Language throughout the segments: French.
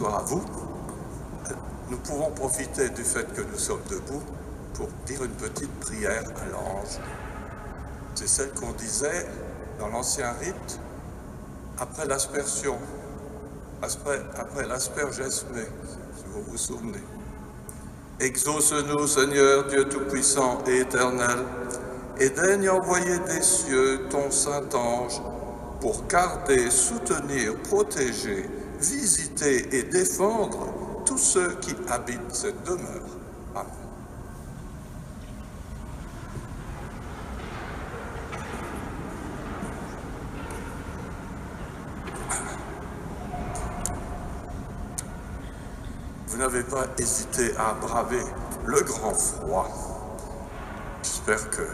Bonsoir à vous. Nous pouvons profiter du fait que nous sommes debout pour dire une petite prière à l'ange. C'est celle qu'on disait dans l'ancien rite après l'aspersion, après l'aspergesme, si vous vous souvenez. Exauce-nous, Seigneur, Dieu Tout-Puissant et Éternel, et daigne envoyer des cieux ton Saint-Ange pour garder, soutenir, protéger, visiter et défendre tous ceux qui habitent cette demeure. Amen. Vous n'avez pas hésité à braver le grand froid. J'espère que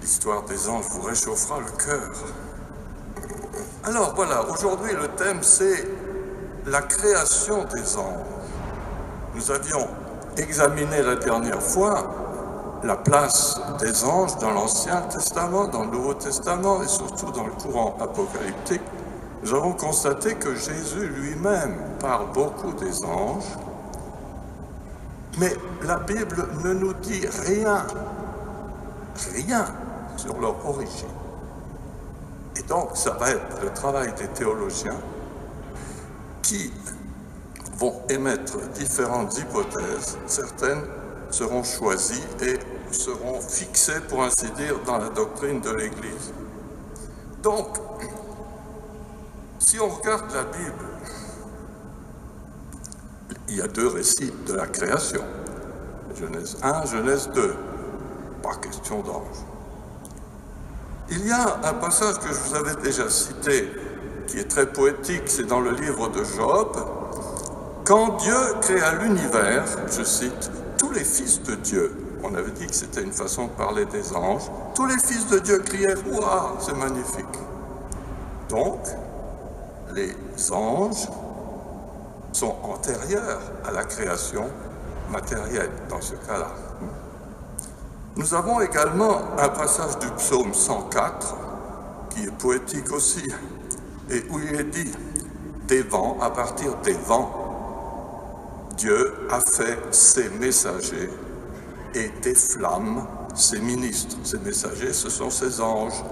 l'histoire des anges vous réchauffera le cœur. Alors voilà, aujourd'hui le thème c'est la création des anges. Nous avions examiné la dernière fois la place des anges dans l'Ancien Testament, dans le Nouveau Testament et surtout dans le courant apocalyptique. Nous avons constaté que Jésus lui-même parle beaucoup des anges, mais la Bible ne nous dit rien sur leur origine. Et donc, ça va être le travail des théologiens qui vont émettre différentes hypothèses. Certaines seront choisies et seront fixées, pour ainsi dire, dans la doctrine de l'Église. Donc, si on regarde la Bible, il y a deux récits de la création. Genèse 1, Genèse 2. Pas question d'ange. Il y a un passage que je vous avais déjà cité, qui est très poétique, c'est dans le livre de Job. Quand Dieu créa l'univers, je cite, tous les fils de Dieu, on avait dit que c'était une façon de parler des anges, tous les fils de Dieu crièrent « Waouh, c'est magnifique !» Donc, les anges sont antérieurs à la création matérielle, dans ce cas-là. Nous avons également un passage du psaume 104, qui est poétique aussi, et où il est dit « Des vents, à partir des vents, Dieu a fait ses messagers, et des flammes, ses ministres. » Ces messagers, ce sont ses anges.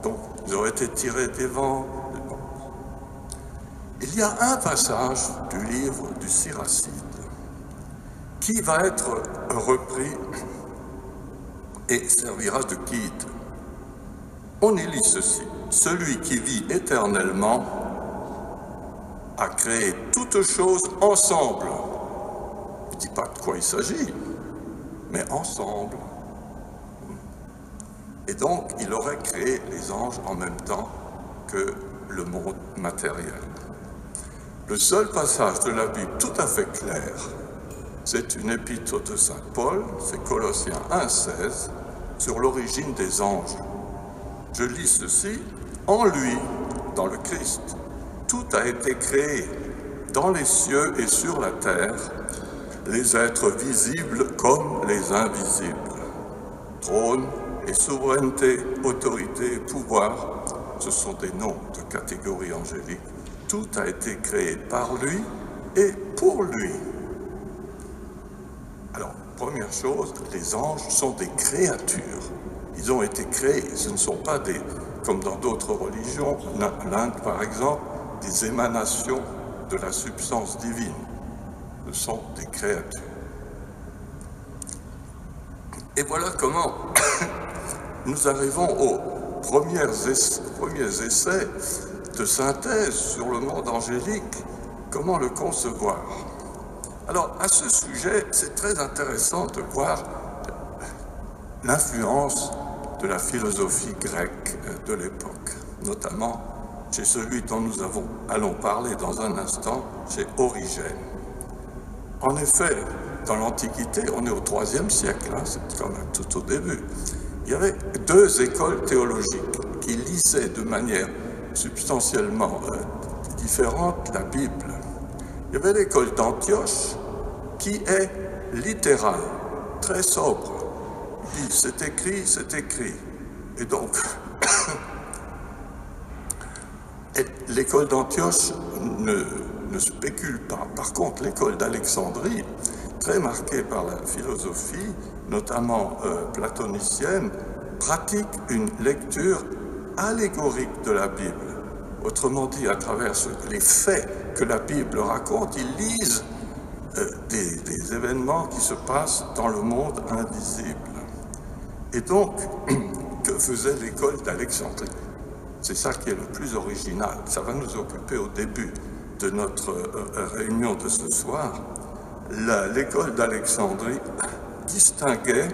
Donc, ils auraient été tirés des vents. Il y a un passage du livre du Siracide qui va être repris et servira de guide. On y lit ceci. Celui qui vit éternellement a créé toutes choses ensemble. Il ne dit pas de quoi il s'agit, mais ensemble. Et donc, il aurait créé les anges en même temps que le monde matériel. Le seul passage de la Bible tout à fait clair, c'est une épître de saint Paul, c'est Colossiens 1,16, sur l'origine des anges. Je lis ceci, « En lui, dans le Christ, tout a été créé, dans les cieux et sur la terre, les êtres visibles comme les invisibles. Trône et souveraineté, autorité et pouvoir, ce sont des noms de catégories angéliques. Tout a été créé par lui et pour lui. » Alors, première chose, les anges sont des créatures. Ils ont été créés, ce ne sont pas des, comme dans d'autres religions, l'Inde par exemple, des émanations de la substance divine. Ce sont des créatures. Et voilà comment nous arrivons aux premiers essais de synthèse sur le monde angélique, comment le concevoir. Alors, à ce sujet, c'est très intéressant de voir l'influence de la philosophie grecque de l'époque, notamment chez celui dont nous allons parler dans un instant, chez Origène. En effet, dans l'Antiquité, on est au IIIe siècle, hein, c'est quand même tout au début, il y avait deux écoles théologiques qui lisaient de manière substantiellement différente la Bible. Il y avait l'école d'Antioche qui est littérale, très sobre. Il dit c'est écrit, c'est écrit. Et donc, l'école d'Antioche ne spécule pas. Par contre, l'école d'Alexandrie, très marquée par la philosophie, notamment platonicienne, pratique une lecture allégorique de la Bible. Autrement dit, à travers les faits que la Bible raconte, ils lisent des événements qui se passent dans le monde invisible. Et donc, que faisait l'école d'Alexandrie? C'est ça qui est le plus original. Ça va nous occuper au début de notre réunion de ce soir. L'école d'Alexandrie distinguait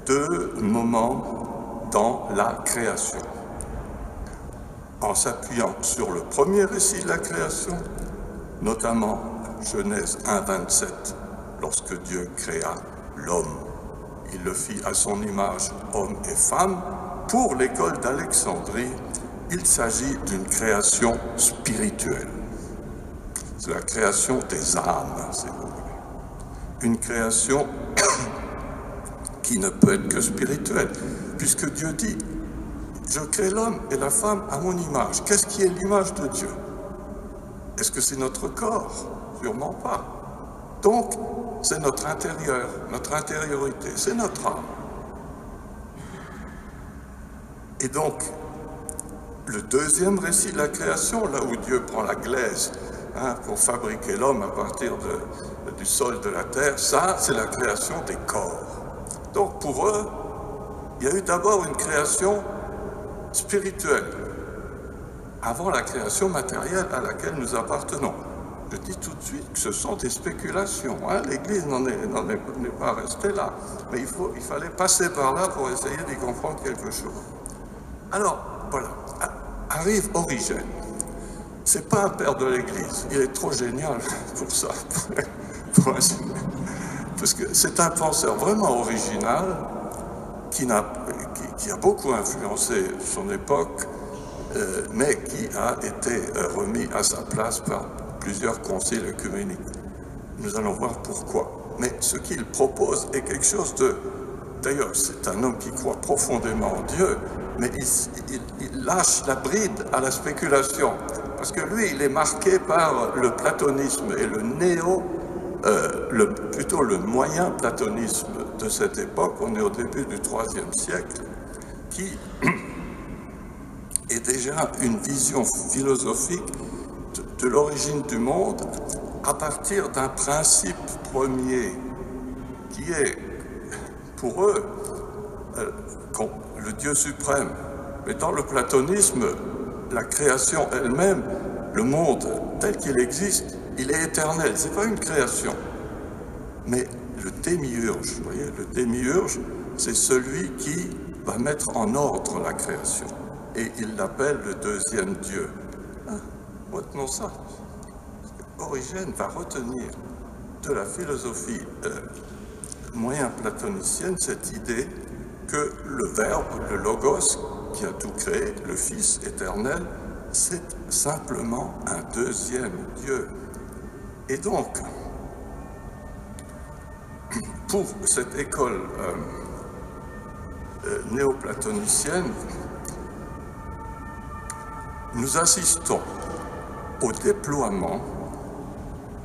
deux moments dans la création. En s'appuyant sur le premier récit de la création, notamment Genèse 1,27, lorsque Dieu créa l'homme. Il le fit à son image, homme et femme. Pour l'école d'Alexandrie, il s'agit d'une création spirituelle. C'est la création des âmes, si vous voulez. Une création qui ne peut être que spirituelle, puisque Dieu dit « Je crée l'homme et la femme à mon image ». Qu'est-ce qui est l'image de Dieu? Est-ce que c'est notre corps? Sûrement pas. Donc, c'est notre intérieur, notre intériorité, c'est notre âme. Et donc, le deuxième récit de la création, là où Dieu prend la glaise pour fabriquer l'homme à partir du sol de la terre, ça, c'est la création des corps. Donc, pour eux, il y a eu d'abord une création spirituelle, avant la création matérielle à laquelle nous appartenons. Je dis tout de suite que ce sont des spéculations. L'Église n'en est pas restée là. Mais il fallait passer par là pour essayer d'y comprendre quelque chose. Alors, voilà. Arrive Origène. C'est pas un père de l'Église. Il est trop génial pour ça. Parce que c'est un penseur vraiment original qui a beaucoup influencé son époque, mais qui a été remis à sa place par plusieurs conciles œcuméniques. Nous allons voir pourquoi. Mais ce qu'il propose est quelque chose de... D'ailleurs, c'est un homme qui croit profondément en Dieu, mais il lâche la bride à la spéculation. Parce que lui, il est marqué par le platonisme et plutôt le moyen platonisme de cette époque. On est au début du IIIe siècle, qui est déjà une vision philosophique de l'origine du monde à partir d'un principe premier qui est, pour eux, le Dieu suprême. Mais dans le platonisme, la création elle-même, le monde tel qu'il existe, il est éternel. Ce n'est pas une création. Mais le démiurge, vous voyez, le démiurge, c'est celui qui va mettre en ordre la création. Et il l'appelle le deuxième Dieu. Retenons ça. Origène va retenir de la philosophie moyen platonicienne cette idée que le Verbe, le Logos, qui a tout créé, le Fils éternel, c'est simplement un deuxième Dieu. Et donc, pour cette école néoplatonicienne, nous assistons au déploiement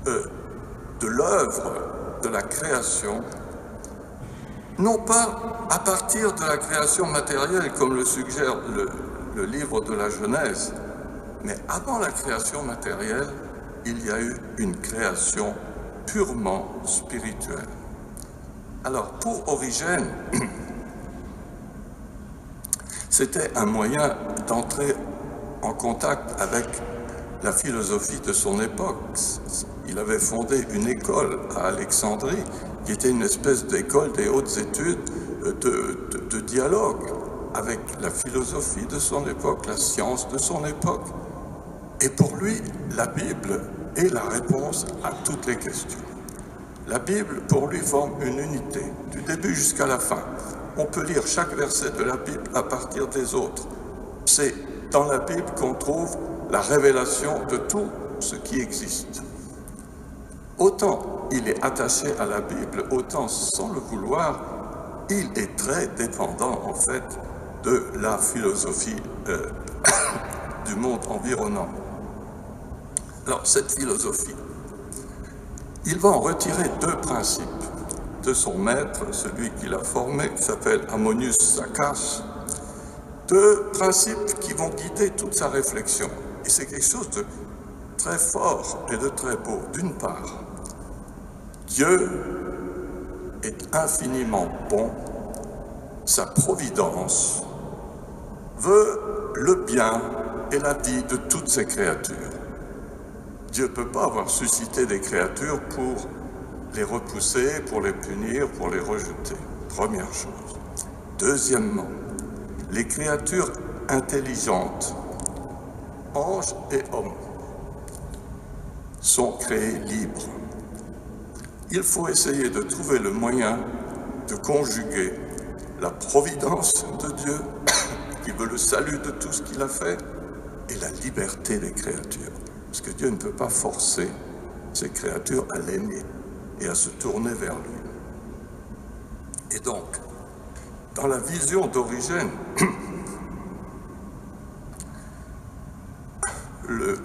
de l'œuvre de la création, non pas à partir de la création matérielle, comme le suggère le livre de la Genèse, mais avant la création matérielle, il y a eu une création purement spirituelle. Alors, pour Origène, c'était un moyen d'entrer en contact avec la philosophie de son époque. Il avait fondé une école à Alexandrie, qui était une espèce d'école des hautes études de dialogue avec la philosophie de son époque, la science de son époque. Et pour lui, la Bible est la réponse à toutes les questions. La Bible, pour lui, forme une unité, du début jusqu'à la fin. On peut lire chaque verset de la Bible à partir des autres. C'est dans la Bible qu'on trouve la révélation de tout ce qui existe. Autant il est attaché à la Bible, autant sans le vouloir, il est très dépendant en fait de la philosophie du monde environnant. Alors, cette philosophie, il va en retirer deux principes de son maître, celui qui l'a formé, qui s'appelle Ammonius Saccas, deux principes qui vont guider toute sa réflexion. Et c'est quelque chose de très fort et de très beau. D'une part, Dieu est infiniment bon, sa providence veut le bien et la vie de toutes ses créatures. Dieu ne peut pas avoir suscité des créatures pour les repousser, pour les punir, pour les rejeter. Première chose. Deuxièmement, les créatures intelligentes, anges et hommes, sont créés libres. Il faut essayer de trouver le moyen de conjuguer la providence de Dieu, qui veut le salut de tout ce qu'il a fait, et la liberté des créatures. Parce que Dieu ne peut pas forcer ses créatures à l'aimer et à se tourner vers lui. Et donc, dans la vision d'Origène, le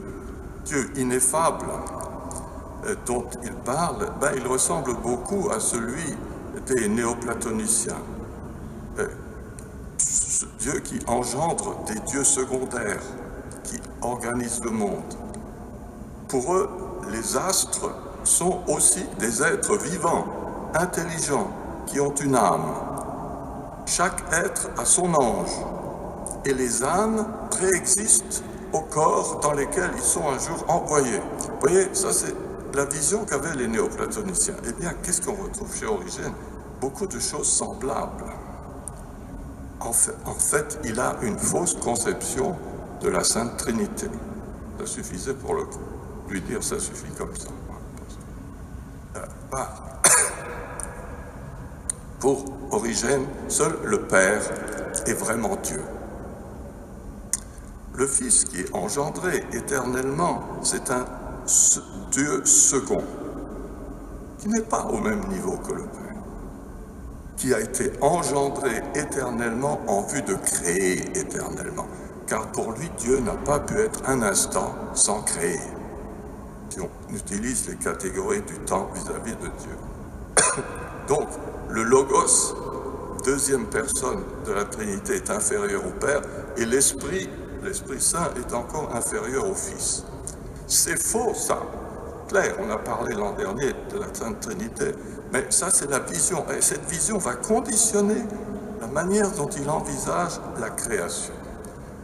Dieu ineffable dont il parle, il ressemble beaucoup à celui des néoplatoniciens. Ce Dieu qui engendre des dieux secondaires, qui organisent le monde. Pour eux, les astres sont aussi des êtres vivants, intelligents, qui ont une âme. Chaque être a son ange, et les âmes préexistent aux corps dans lesquels ils sont un jour envoyés. Vous voyez, ça c'est la vision qu'avaient les néoplatoniciens. Eh bien, qu'est-ce qu'on retrouve chez Origène? Beaucoup de choses semblables. En fait, il a une fausse conception de la Sainte Trinité. Ça suffisait pour lui dire, ça suffit comme ça. Pour Origène, seul le Père est vraiment Dieu. Le Fils qui est engendré éternellement, c'est un Dieu second, qui n'est pas au même niveau que le Père, qui a été engendré éternellement en vue de créer éternellement. Car pour lui, Dieu n'a pas pu être un instant sans créer. Si on utilise les catégories du temps vis-à-vis de Dieu. Donc, le Logos, deuxième personne de la Trinité, est inférieur au Père, et l'Esprit Saint est encore inférieur au Fils. C'est faux, ça. Claire, on a parlé l'an dernier de la Sainte Trinité, mais ça, c'est la vision. Et cette vision va conditionner la manière dont il envisage la création.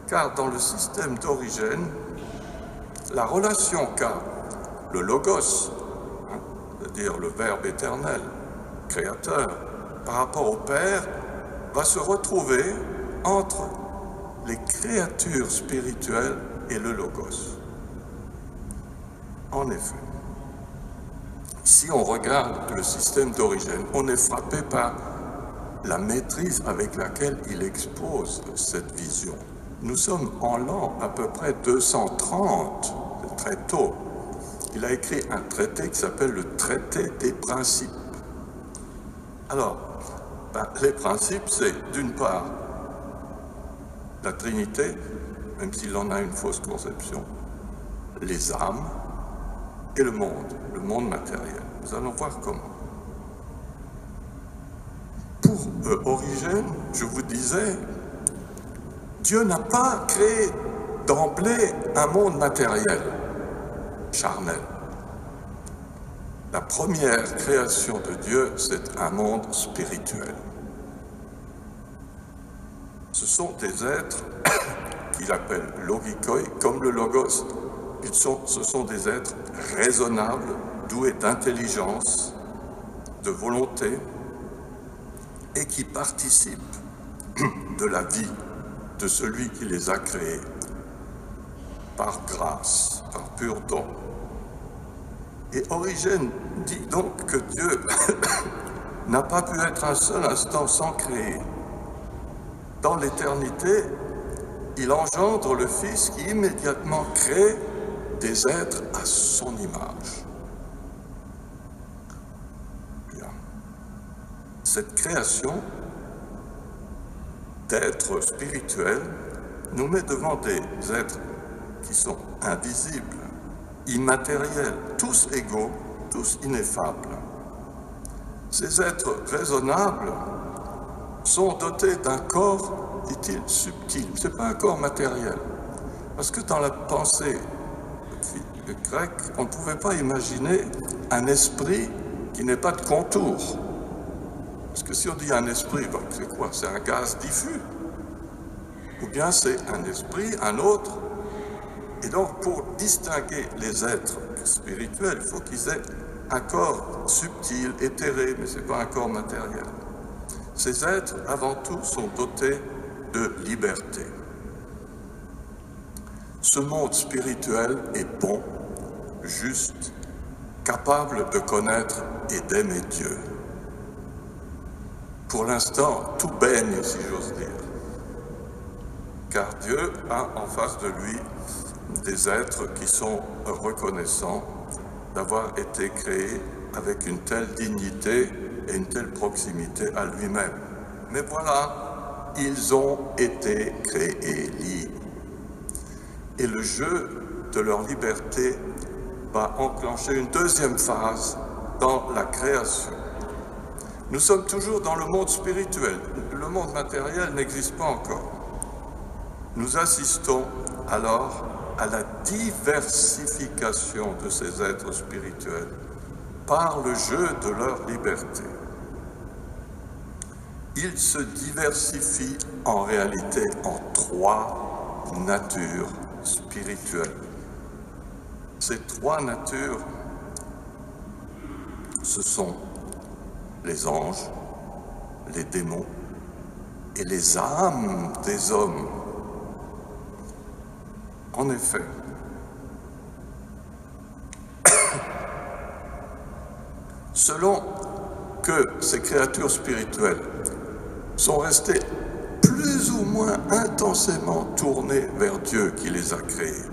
Car dans le système d'Origène, la relation qu'a le Logos, c'est-à-dire le Verbe éternel, créateur, par rapport au Père, va se retrouver entre les créatures spirituelles et le Logos. En effet, si on regarde le système d'Origène, on est frappé par la maîtrise avec laquelle il expose cette vision. Nous sommes en l'an à peu près 230, c'est très tôt. Il a écrit un traité qui s'appelle le Traité des principes. Alors, les principes, c'est d'une part la Trinité, même s'il en a une fausse conception, les âmes et le monde matériel. Nous allons voir comment. Pour Origène, je vous disais, Dieu n'a pas créé d'emblée un monde matériel, charnel. La première création de Dieu, c'est un monde spirituel. Ce sont des êtres qu'il appelle logikoi, comme le logos. Ce sont des êtres raisonnables, doués d'intelligence, de volonté, et qui participent de la vie de celui qui les a créés, par grâce, par pur don. Et Origène dit donc que Dieu n'a pas pu être un seul instant sans créer. Dans l'éternité, il engendre le Fils qui immédiatement crée des êtres à son image. Bien. Cette création d'êtres spirituels nous met devant des êtres qui sont invisibles, immatériels, tous égaux, tous ineffables. Ces êtres raisonnables sont dotés d'un corps, dit-il, subtil. Ce n'est pas un corps matériel. Parce que dans la pensée grecque, on ne pouvait pas imaginer un esprit qui n'ait pas de contour. Parce que si on dit un esprit, ben, c'est quoi? C'est un gaz diffus. Ou bien c'est un esprit, un autre. Et donc, pour distinguer les êtres spirituels, il faut qu'ils aient un corps subtil, éthéré, mais ce n'est pas un corps matériel. Ces êtres, avant tout, sont dotés de liberté. Ce monde spirituel est bon, juste, capable de connaître et d'aimer Dieu. Pour l'instant, tout baigne, si j'ose dire. Car Dieu a en face de lui des êtres qui sont reconnaissants d'avoir été créés avec une telle dignité et une telle proximité à lui-même. Mais voilà, ils ont été créés libres. Et le jeu de leur liberté va enclencher une deuxième phase dans la création. Nous sommes toujours dans le monde spirituel. Le monde matériel n'existe pas encore. Nous assistons alors à la diversification de ces êtres spirituels par le jeu de leur liberté. Ils se diversifient en réalité en trois natures spirituelles. Ces trois natures, ce sont les anges, les démons et les âmes des hommes. En effet, selon que ces créatures spirituelles sont restées plus ou moins intensément tournées vers Dieu qui les a créées,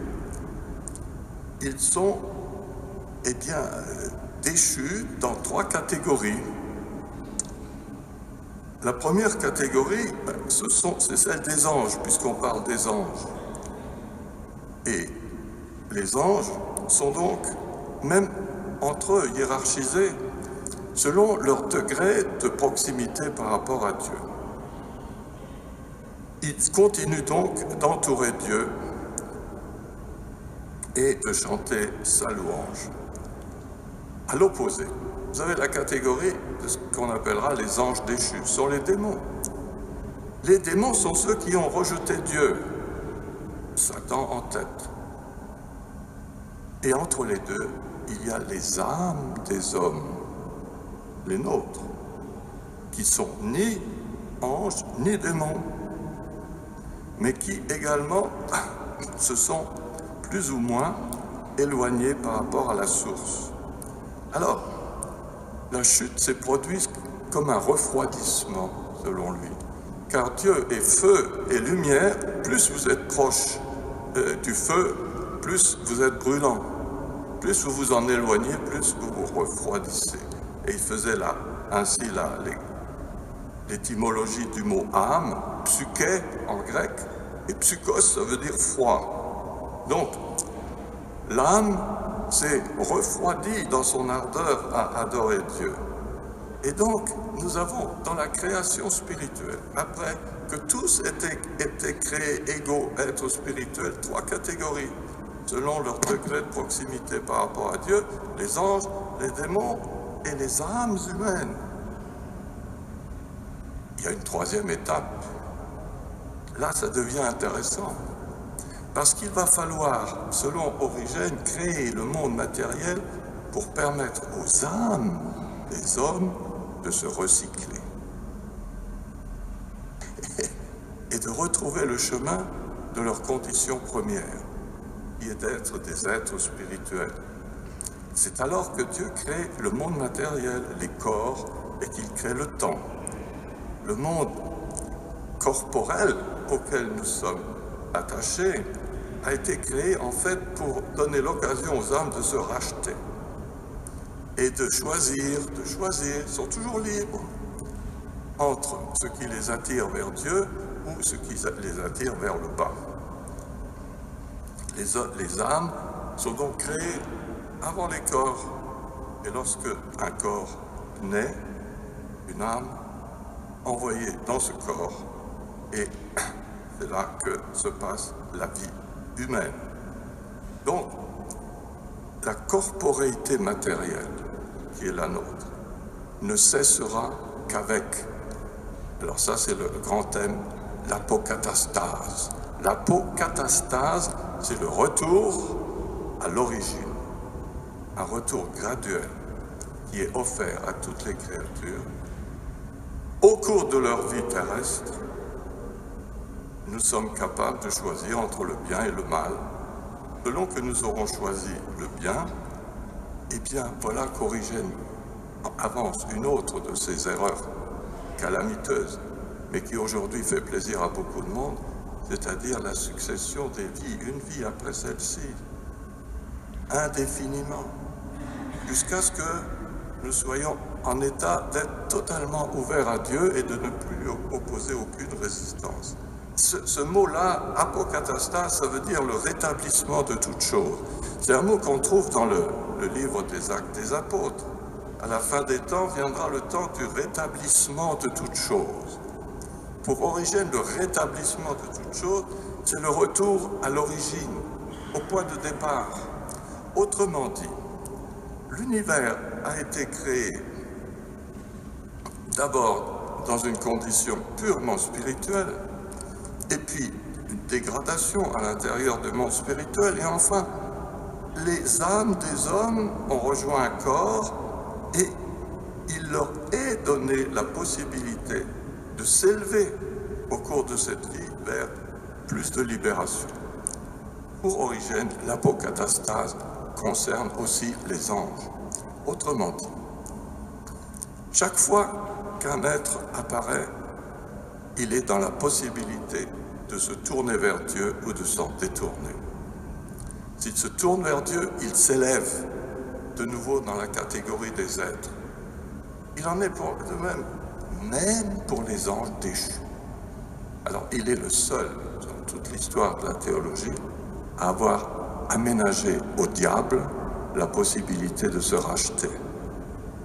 ils sont, eh bien, déchus dans trois catégories. La première catégorie, c'est celle des anges, puisqu'on parle des anges. Et les anges sont donc, même entre eux, hiérarchisés selon leur degré de proximité par rapport à Dieu. Ils continuent donc d'entourer Dieu et de chanter sa louange. À l'opposé, vous avez la catégorie de ce qu'on appellera les anges déchus, ce sont les démons. Les démons sont ceux qui ont rejeté Dieu, Satan en tête. Et entre les deux, il y a les âmes des hommes, les nôtres, qui sont ni anges ni démons, mais qui également se sont plus ou moins éloignés par rapport à la source. Alors, la chute s'est produite comme un refroidissement, selon lui. Car Dieu est feu et lumière, plus vous êtes proche du feu, plus vous êtes brûlant. Plus vous vous en éloignez, plus vous vous refroidissez. Et il faisait là, ainsi l'étymologie du mot âme, psyché en grec, et psychos, ça veut dire froid. Donc, l'âme s'est refroidie dans son ardeur à adorer Dieu. Et donc, nous avons dans la création spirituelle, après que tous étaient créés égaux, êtres spirituels, trois catégories, selon leur degré de proximité par rapport à Dieu, les anges, les démons et les âmes humaines. Il y a une troisième étape. Là, ça devient intéressant. Parce qu'il va falloir, selon Origène, créer le monde matériel pour permettre aux âmes des hommes de se recycler et de retrouver le chemin de leur condition première, qui est d'être des êtres spirituels. C'est alors que Dieu crée le monde matériel, les corps, et qu'il crée le temps. Le monde corporel auquel nous sommes attachés a été créé en fait pour donner l'occasion aux âmes de se racheter et de choisir, ils sont toujours libres entre ce qui les attire vers Dieu ou ce qui les attire vers le bas. Les âmes sont donc créés avant les corps. Et lorsque un corps naît, une âme envoyée dans ce corps, et c'est là que se passe la vie humaine. Donc, la corporéité matérielle qui est la nôtre ne cessera qu'avec, alors ça c'est le grand thème, l'apokatastase. L'apokatastase, c'est le retour à l'origine, un retour graduel qui est offert à toutes les créatures. Au cours de leur vie terrestre, nous sommes capables de choisir entre le bien et le mal. Selon que nous aurons choisi le bien, eh bien voilà qu'Origène avance une autre de ces erreurs calamiteuses, mais qui aujourd'hui fait plaisir à beaucoup de monde, c'est-à-dire la succession des vies, une vie après celle-ci, indéfiniment, jusqu'à ce que nous soyons en état d'être totalement ouverts à Dieu et de ne plus lui opposer aucune résistance. Ce mot-là, apokatastase, ça veut dire le rétablissement de toute chose. C'est un mot qu'on trouve dans le livre des Actes des Apôtres. À la fin des temps viendra le temps du rétablissement de toute chose. Pour Origène, le rétablissement de toute chose, c'est le retour à l'origine, au point de départ. Autrement dit, l'univers a été créé d'abord dans une condition purement spirituelle, et puis une dégradation à l'intérieur du monde spirituel, et enfin, les âmes des hommes ont rejoint un corps, et il leur est donné la possibilité de s'élever au cours de cette vie vers plus de libération. Pour Origène, l'apokatastase concerne aussi les anges. Autrement dit, chaque fois qu'un être apparaît, il est dans la possibilité de se tourner vers Dieu ou de s'en détourner. S'il se tourne vers Dieu, il s'élève de nouveau dans la catégorie des êtres. Il en est pour de même pour les anges déchus. Alors, il est le seul, dans toute l'histoire de la théologie, à avoir aménagé au diable la possibilité de se racheter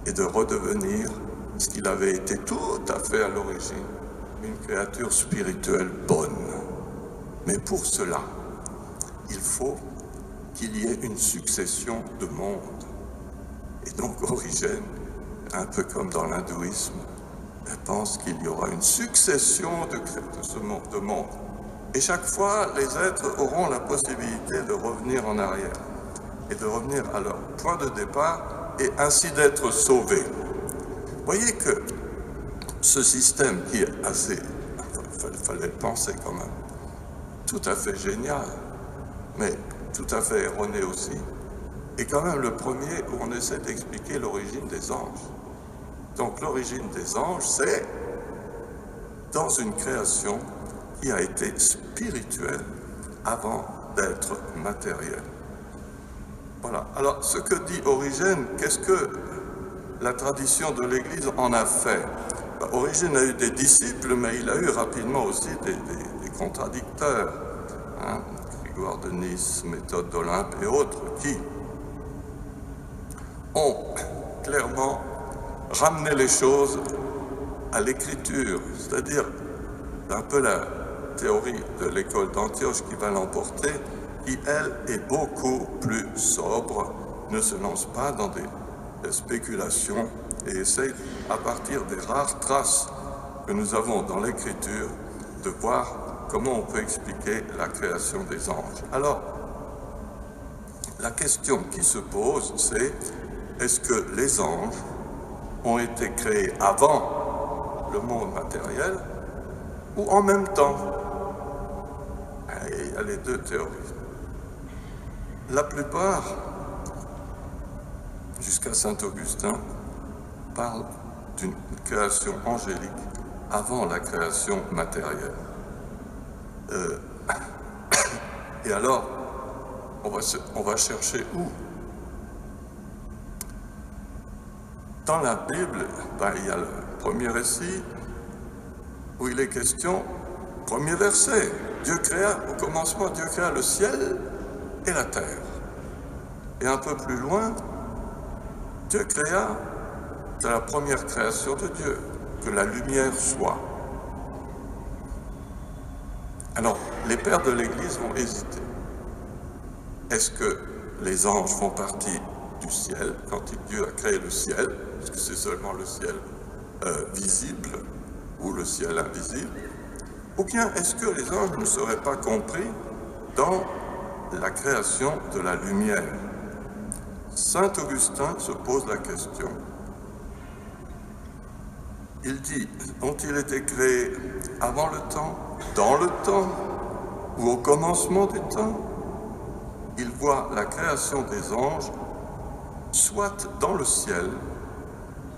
et de redevenir ce qu'il avait été tout à fait à l'origine, une créature spirituelle bonne. Mais pour cela, il faut qu'il y ait une succession de mondes. Et donc Origène, un peu comme dans l'hindouisme, elle pense qu'il y aura une succession de ce monde. Et chaque fois, les êtres auront la possibilité de revenir en arrière et de revenir à leur point de départ et ainsi d'être sauvés. Vous voyez que ce système qui est assez, il fallait le penser quand même, tout à fait génial, mais tout à fait erroné aussi, est quand même le premier où on essaie d'expliquer l'origine des anges. Donc l'origine des anges, c'est dans une création qui a été spirituelle avant d'être matérielle. Voilà. Alors, ce que dit Origène, qu'est-ce que la tradition de l'Église en a fait? Origène a eu des disciples, mais il a eu rapidement aussi des contradicteurs. Grégoire de Nice, Méthode d'Olympe et autres, qui ont clairement ramené les choses à l'écriture, c'est-à-dire un peu la théorie de l'école d'Antioche qui va l'emporter, qui, elle, est beaucoup plus sobre, ne se lance pas dans des spéculations et essaye, à partir des rares traces que nous avons dans l'écriture, de voir comment on peut expliquer la création des anges. Alors, la question qui se pose, c'est est-ce que les anges ont été créés avant le monde matériel ou en même temps? Il y a les deux théories. La plupart, jusqu'à saint Augustin, parlent d'une création angélique avant la création matérielle. Et alors, on va chercher où? Dans la Bible, il y a le premier récit où il est question, premier verset, Dieu créa, au commencement, Dieu créa le ciel et la terre. Et un peu plus loin, Dieu créa, c'est la première création de Dieu, que la lumière soit. Alors, les pères de l'Église vont hésiter. Est-ce que les anges font partie du ciel, quand Dieu a créé le ciel, parce que c'est seulement le ciel visible, ou le ciel invisible, ou bien est-ce que les anges ne seraient pas compris dans la création de la lumière? Saint Augustin se pose la question. Il dit, ont-ils été créés avant le temps, dans le temps, ou au commencement du temps? Il voit la création des anges soit dans le ciel,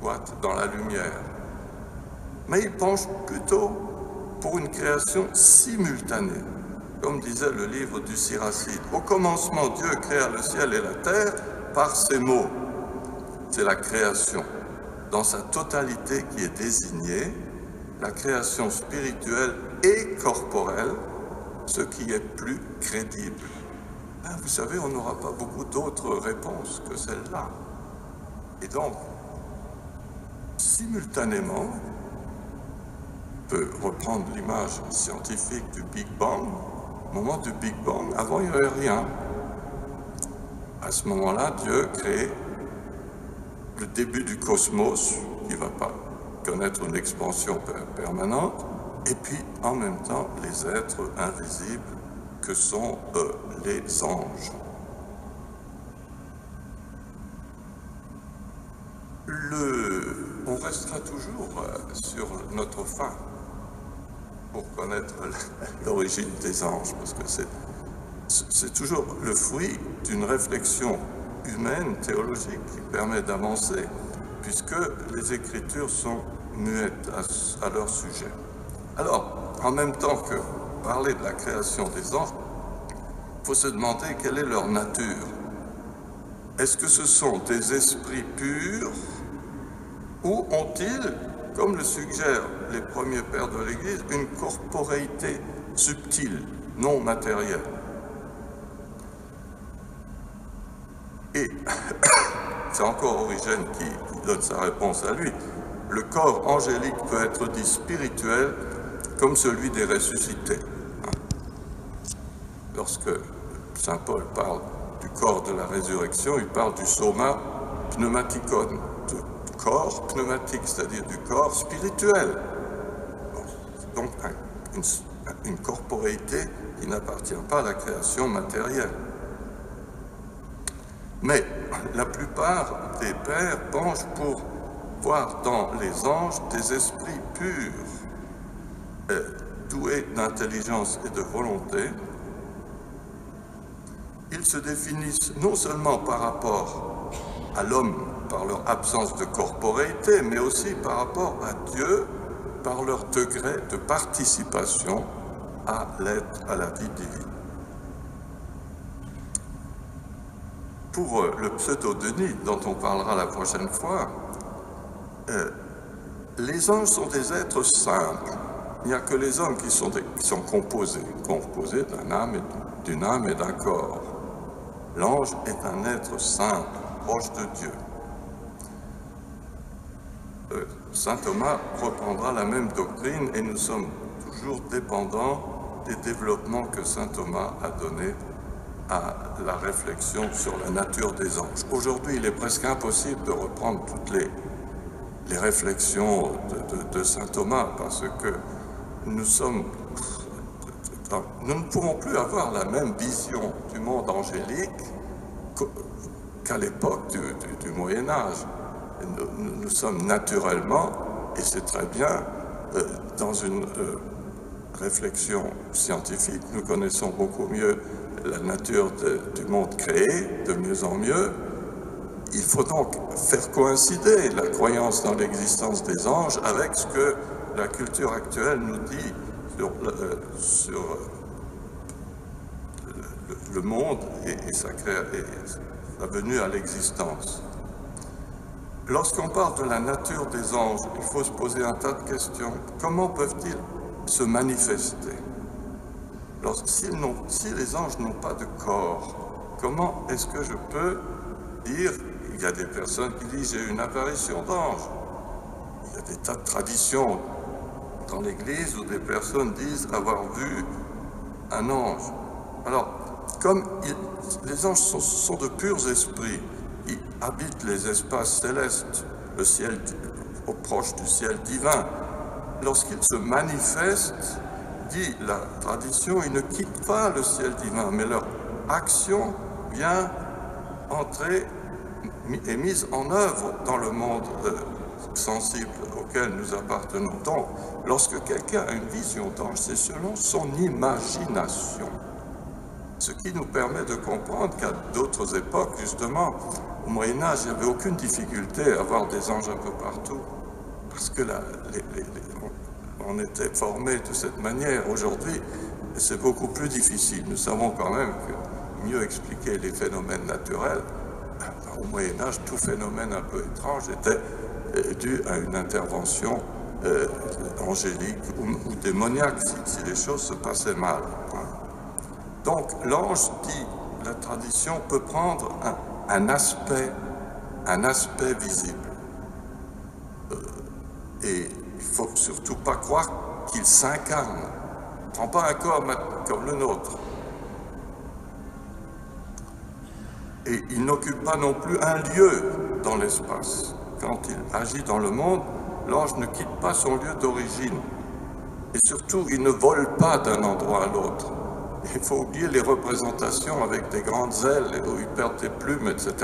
soit dans la lumière. Mais il penche plutôt pour une création simultanée. Comme disait le livre du Siracide, au commencement, Dieu créa le ciel et la terre par ces mots. C'est la création, dans sa totalité qui est désignée, la création spirituelle et corporelle, ce qui est plus crédible. Ben, vous savez, on n'aura pas beaucoup d'autres réponses que celle-là. Et donc, simultanément, on peut reprendre l'image scientifique du Big Bang. Au moment du Big Bang, avant, il n'y avait rien. À ce moment-là, Dieu crée le début du cosmos, qui ne va pas connaître une expansion permanente, et puis, en même temps, les êtres invisibles que sont les anges. On restera toujours sur notre fin pour connaître l'origine des anges, parce que c'est toujours le fruit d'une réflexion humaine, théologique, qui permet d'avancer, puisque les Écritures sont muettes à leur sujet. Alors, en même temps que parler de la création des anges, il faut se demander quelle est leur nature. Est-ce que ce sont des esprits purs ou ont-ils, comme le suggèrent les premiers pères de l'Église, une corporéité subtile, non matérielle? Et c'est encore Origène qui donne sa réponse à lui. Le corps angélique peut être dit spirituel comme celui des ressuscités. Lorsque saint Paul parle du corps de la résurrection, il parle du soma pneumatikon, du corps pneumatique, c'est-à-dire du corps spirituel. Donc une corporéité qui n'appartient pas à la création matérielle. Mais la plupart des pères penchent pour voir dans les anges des esprits purs, doués d'intelligence et de volonté. Ils se définissent non seulement par rapport à l'homme, par leur absence de corporéité, mais aussi par rapport à Dieu, par leur degré de participation à l'être, à la vie divine. Pour le pseudo-Denis, dont on parlera la prochaine fois, les anges sont des êtres simples. Il n'y a que les hommes qui sont composés d'une âme et d'un corps. L'ange est un être simple, proche de Dieu. Saint Thomas reprendra la même doctrine et nous sommes toujours dépendants des développements que saint Thomas a donnés à la réflexion sur la nature des anges. Aujourd'hui, il est presque impossible de reprendre toutes les réflexions de saint Thomas parce que nous ne pourrons plus avoir la même vision du monde angélique qu'à l'époque du Moyen-Âge. Nous sommes naturellement, et c'est très bien, dans une réflexion scientifique, nous connaissons beaucoup mieux la nature du monde créé, de mieux en mieux. Il faut donc faire coïncider la croyance dans l'existence des anges avec ce que la culture actuelle nous dit sur le monde et sa venue à l'existence. Lorsqu'on parle de la nature des anges, il faut se poser un tas de questions. Comment peuvent-ils se manifester? Si les anges n'ont pas de corps, comment est-ce que je peux dire, il y a des personnes qui disent j'ai eu une apparition d'ange. Il y a des tas de traditions dans l'Église où des personnes disent avoir vu un ange. Alors, comme les anges sont de purs esprits, ils habitent les espaces célestes, le ciel proche du ciel divin. Lorsqu'ils se manifestent, dit la tradition, ils ne quittent pas le ciel divin, mais leur action vient entrer et mise en œuvre dans le monde sensible auquel nous appartenons. Donc, lorsque quelqu'un a une vision d'ange, c'est selon son imagination. Ce qui nous permet de comprendre qu'à d'autres époques, justement, au Moyen-Âge, il n'y avait aucune difficulté à avoir des anges un peu partout, parce que on était formé de cette manière. Aujourd'hui, c'est beaucoup plus difficile. Nous savons quand même que mieux expliquer les phénomènes naturels, au Moyen-Âge, tout phénomène un peu étrange était dû à une intervention angélique ou démoniaque, si les choses se passaient mal. Donc, l'ange, dit la tradition, peut prendre un aspect visible. Et il ne faut surtout pas croire qu'il s'incarne. Il ne prend pas un corps comme le nôtre. Et il n'occupe pas non plus un lieu dans l'espace. Quand il agit dans le monde, l'ange ne quitte pas son lieu d'origine. Et surtout, il ne vole pas d'un endroit à l'autre. Il faut oublier les représentations avec des grandes ailes où il perd des plumes, etc.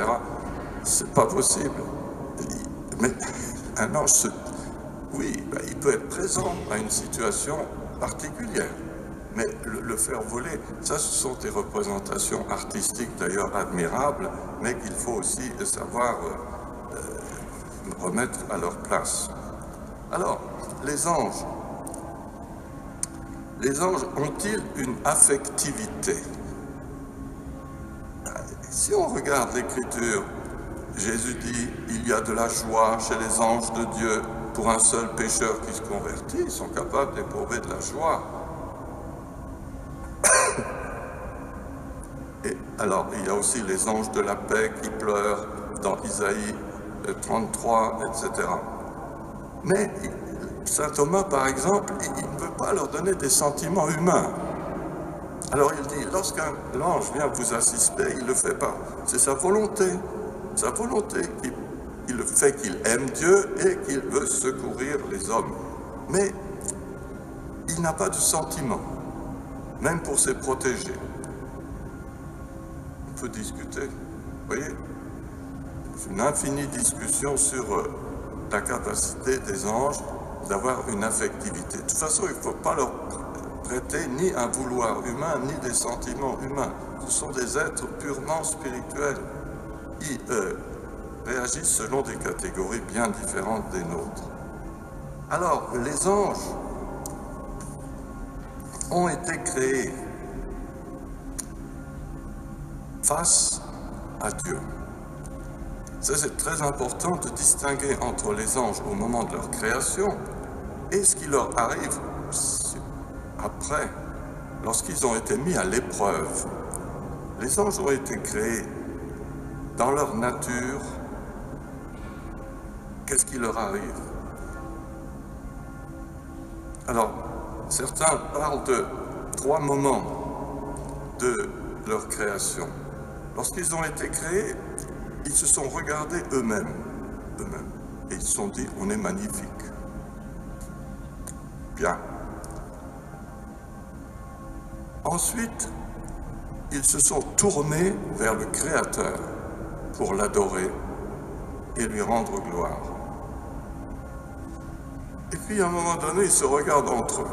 C'est pas possible. Mais un ange, oui, il peut être présent à une situation particulière. Mais le faire voler, ça, ce sont des représentations artistiques d'ailleurs admirables, mais qu'il faut aussi savoir remettre à leur place. Alors, les anges ont-ils une affectivité? Si on regarde l'Écriture, Jésus dit « Il y a de la joie chez les anges de Dieu pour un seul pécheur qui se convertit. » Ils sont capables d'éprouver de la joie. Et alors, il y a aussi les anges de la paix qui pleurent dans Isaïe 33, etc. Mais saint Thomas, par exemple, il ne veut pas leur donner des sentiments humains. Alors il dit, lorsqu'un ange vient vous assister, il ne le fait pas. C'est sa volonté. Sa volonté. Il le fait qu'il aime Dieu et qu'il veut secourir les hommes. Mais il n'a pas de sentiments, même pour ses protégés. On peut discuter, vous voyez, une infinie discussion sur la capacité des anges d'avoir une affectivité. De toute façon, il ne faut pas leur prêter ni un vouloir humain, ni des sentiments humains. Ce sont des êtres purement spirituels qui réagissent selon des catégories bien différentes des nôtres. Alors, les anges ont été créés face à Dieu. Ça, c'est très important de distinguer entre les anges au moment de leur création et ce qui leur arrive après, lorsqu'ils ont été mis à l'épreuve. Les anges ont été créés dans leur nature. Qu'est-ce qui leur arrive? Alors, certains parlent de 3 moments de leur création. Lorsqu'ils ont été créés, ils se sont regardés eux-mêmes, et ils se sont dit, on est magnifique. Bien. Ensuite, ils se sont tournés vers le Créateur pour l'adorer et lui rendre gloire. Et puis, à un moment donné, ils se regardent entre eux.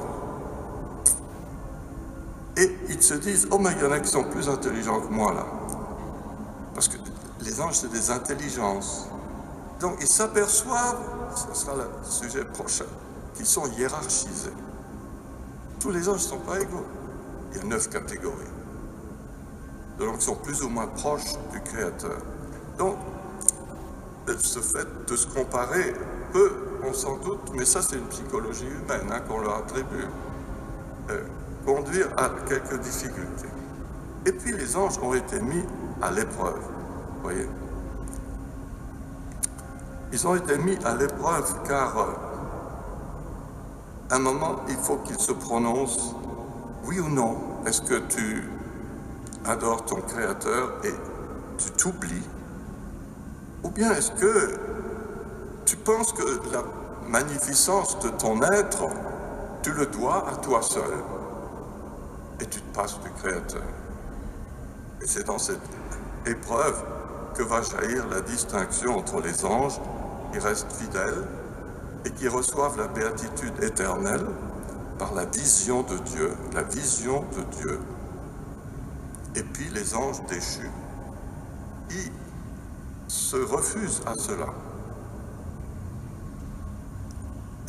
Et ils se disent, oh, mais il y en a qui sont plus intelligents que moi, là. Parce que les anges, c'est des intelligences. Donc, ils s'aperçoivent, ce sera le sujet prochain, qu'ils sont hiérarchisés. Tous les anges ne sont pas égaux. Il y a 9 catégories. Donc, ils sont plus ou moins proches du Créateur. Donc, ce fait de se comparer peut, on s'en doute, mais ça, c'est une psychologie humaine qu'on leur attribue, conduire à quelques difficultés. Et puis, les anges ont été mis à l'épreuve. Vous voyez, ils ont été mis à l'épreuve car à un moment, il faut qu'ils se prononcent, oui ou non, est-ce que tu adores ton Créateur et tu t'oublies? Ou bien est-ce que tu penses que la magnificence de ton être, tu le dois à toi seul et tu te passes du Créateur? Et c'est dans cette épreuve que va jaillir la distinction entre les anges qui restent fidèles et qui reçoivent la béatitude éternelle par la vision de Dieu, et puis les anges déchus, qui se refusent à cela.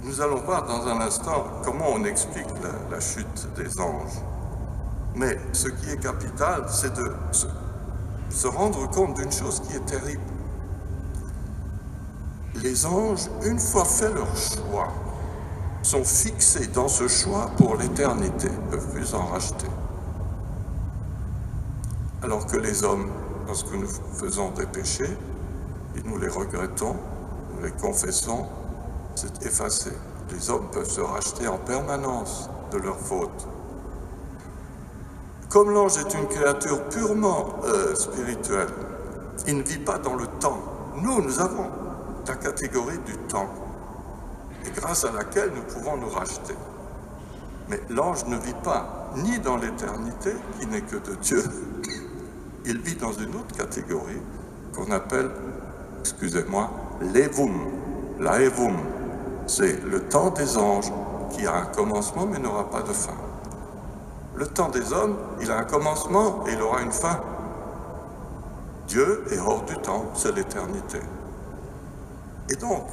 Nous allons voir dans un instant comment on explique la chute des anges. Mais ce qui est capital, c'est de se rendre compte d'une chose qui est terrible. Les anges, une fois fait leur choix, sont fixés dans ce choix pour l'éternité, ne peuvent plus en racheter. Alors que les hommes, lorsque nous faisons des péchés, et nous les regrettons, nous les confessons, c'est effacé. Les hommes peuvent se racheter en permanence de leurs fautes. Comme l'ange est une créature purement spirituelle, il ne vit pas dans le temps. Nous avons la catégorie du temps, et grâce à laquelle nous pouvons nous racheter. Mais l'ange ne vit pas ni dans l'éternité, qui n'est que de Dieu, il vit dans une autre catégorie qu'on appelle, excusez-moi, l'Evum. La Evum, c'est le temps des anges qui a un commencement mais n'aura pas de fin. Le temps des hommes, il a un commencement et il aura une fin. Dieu est hors du temps, c'est l'éternité. Et donc,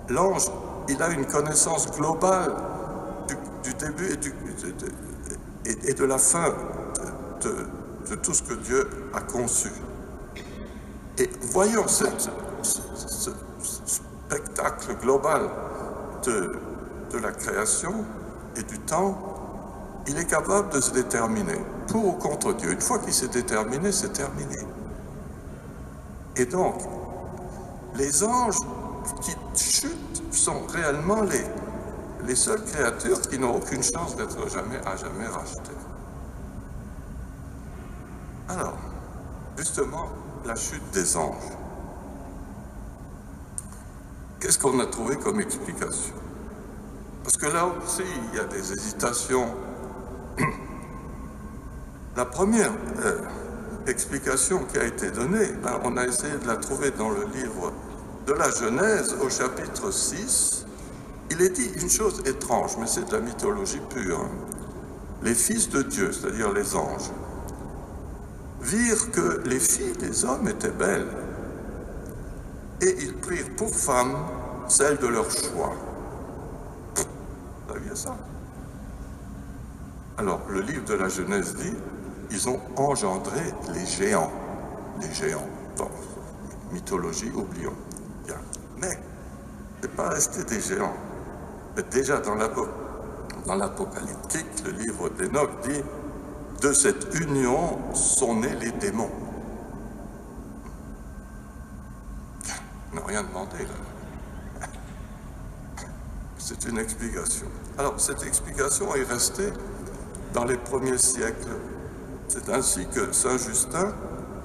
l'ange, il a une connaissance globale du début et de la fin de tout ce que Dieu a conçu. Et voyons ce spectacle global de la création et du temps, il est capable de se déterminer pour ou contre Dieu. Une fois qu'il s'est déterminé, c'est terminé. Et donc, les anges qui chutent sont réellement les seules créatures qui n'ont aucune chance d'être à jamais rachetées. Alors, justement, la chute des anges. Qu'est-ce qu'on a trouvé comme explication? Parce que là aussi, il y a des hésitations. La première explication qui a été donnée, on a essayé de la trouver dans le livre de la Genèse, au chapitre 6. Il est dit une chose étrange, mais c'est de la mythologie pure. Les fils de Dieu, c'est-à-dire les anges, virent que les filles des hommes étaient belles, et ils prirent pour femmes celles de leur choix. Vous saviez ça? Alors, le livre de la Genèse dit, ils ont engendré les géants. Les géants, bon, mythologie, oublions. Bien. Mais, ce n'est pas resté des géants. Mais déjà dans l'Apocalyptique, le livre d'Enoch dit, de cette union sont nés les démons. On n'a rien demandé là. C'est une explication. Alors, cette explication est restée dans les premiers siècles. C'est ainsi que Saint Justin,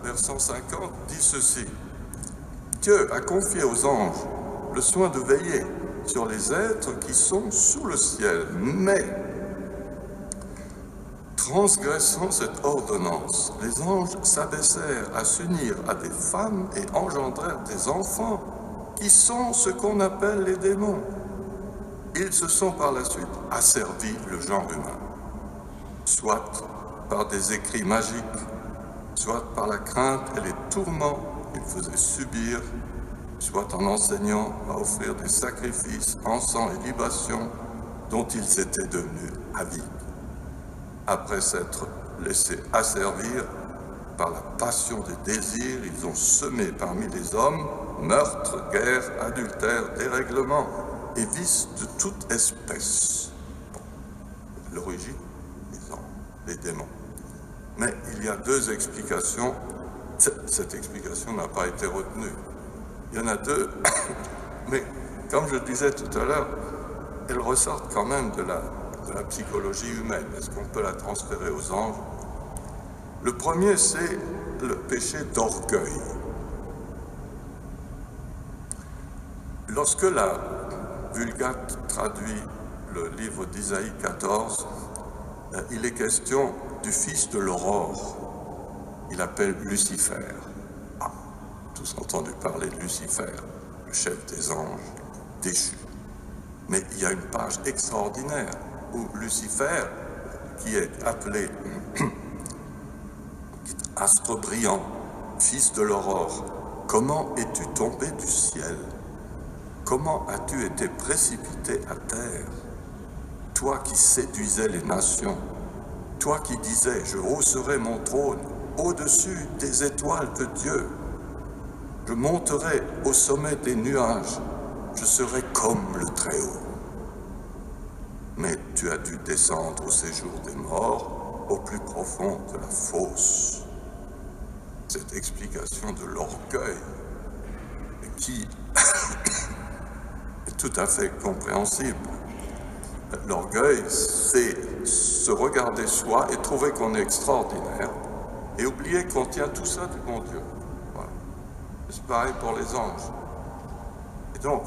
vers 150, dit ceci. Dieu a confié aux anges le soin de veiller sur les êtres qui sont sous le ciel, mais transgressant cette ordonnance, les anges s'abaissèrent à s'unir à des femmes et engendrèrent des enfants qui sont ce qu'on appelle les démons. Ils se sont par la suite asservis le genre humain, soit par des écrits magiques, soit par la crainte et les tourments qu'ils faisaient subir, soit en enseignant à offrir des sacrifices, encens et libations dont ils étaient devenus avides, après s'être laissés asservir par la passion des désirs. Ils ont semé parmi les hommes meurtres, guerres, adultères, dérèglements et vices de toute espèce. Bon, l'origine, les démons. Mais il y a deux explications. Cette explication n'a pas été retenue. Il y en a deux, mais comme je le disais tout à l'heure, elles ressortent quand même de la psychologie humaine. Est-ce qu'on peut la transférer aux anges? Le premier, c'est le péché d'orgueil. Lorsque la Vulgate traduit le livre d'Isaïe 14, il est question du fils de l'aurore. Il appelle Lucifer. Ah, tous entendu parler de Lucifer, le chef des anges déchu. Mais il y a une page extraordinaire où Lucifer, qui est appelé astre brillant, fils de l'aurore, comment es-tu tombé du ciel? Comment as-tu été précipité à terre? Toi qui séduisais les nations, toi qui disais, je hausserai mon trône au-dessus des étoiles de Dieu, je monterai au sommet des nuages, je serai comme le Très-Haut. Mais tu as dû descendre au séjour des morts, au plus profond de la fosse. Cette explication de l'orgueil qui est tout à fait compréhensible. L'orgueil, c'est se regarder soi et trouver qu'on est extraordinaire et oublier qu'on tient tout ça du bon Dieu. Voilà. C'est pareil pour les anges. Et donc,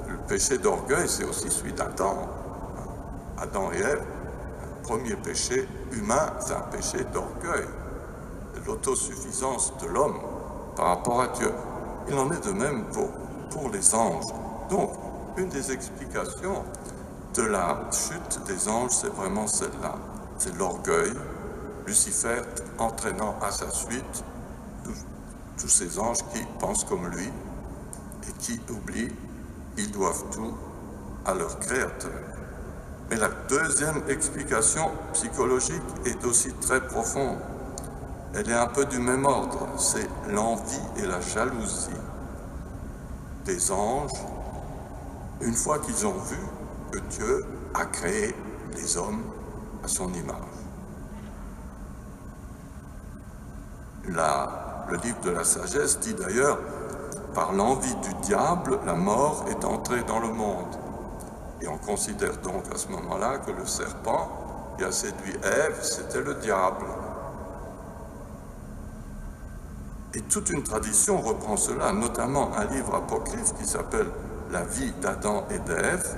le péché d'orgueil, c'est aussi celui d'Adam. Adam et Ève, le premier péché humain, c'est un péché d'orgueil, l'autosuffisance de l'homme par rapport à Dieu. Il en est de même pour les anges. Donc, une des explications de la chute des anges, c'est vraiment celle-là. C'est l'orgueil, Lucifer entraînant à sa suite tous ces anges qui pensent comme lui et qui oublient qu'ils doivent tout à leur Créateur. Mais la deuxième explication psychologique est aussi très profonde. Elle est un peu du même ordre. C'est l'envie et la jalousie des anges, une fois qu'ils ont vu que Dieu a créé les hommes à son image. Le livre de la sagesse dit d'ailleurs, par l'envie du diable, la mort est entrée dans le monde. Et on considère donc à ce moment-là que le serpent qui a séduit Ève, c'était le diable. Et toute une tradition reprend cela, notamment un livre apocryphe qui s'appelle « La vie d'Adam et d'Ève »,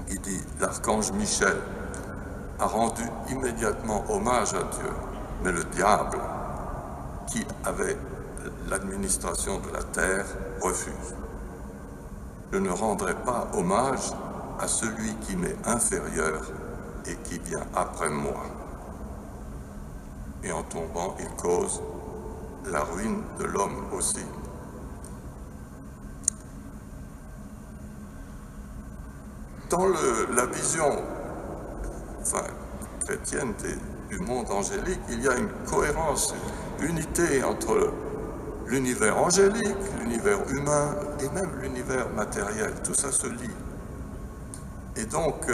qui dit « L'archange Michel a rendu immédiatement hommage à Dieu, mais le diable, qui avait l'administration de la terre, refuse. Je ne rendrai pas hommage à celui qui m'est inférieur et qui vient après moi. » Et en tombant, il cause la ruine de l'homme aussi. Dans la vision chrétienne du monde angélique, il y a une cohérence, une unité entre l'univers angélique, l'univers humain et même l'univers matériel. Tout ça se lie. Et donc,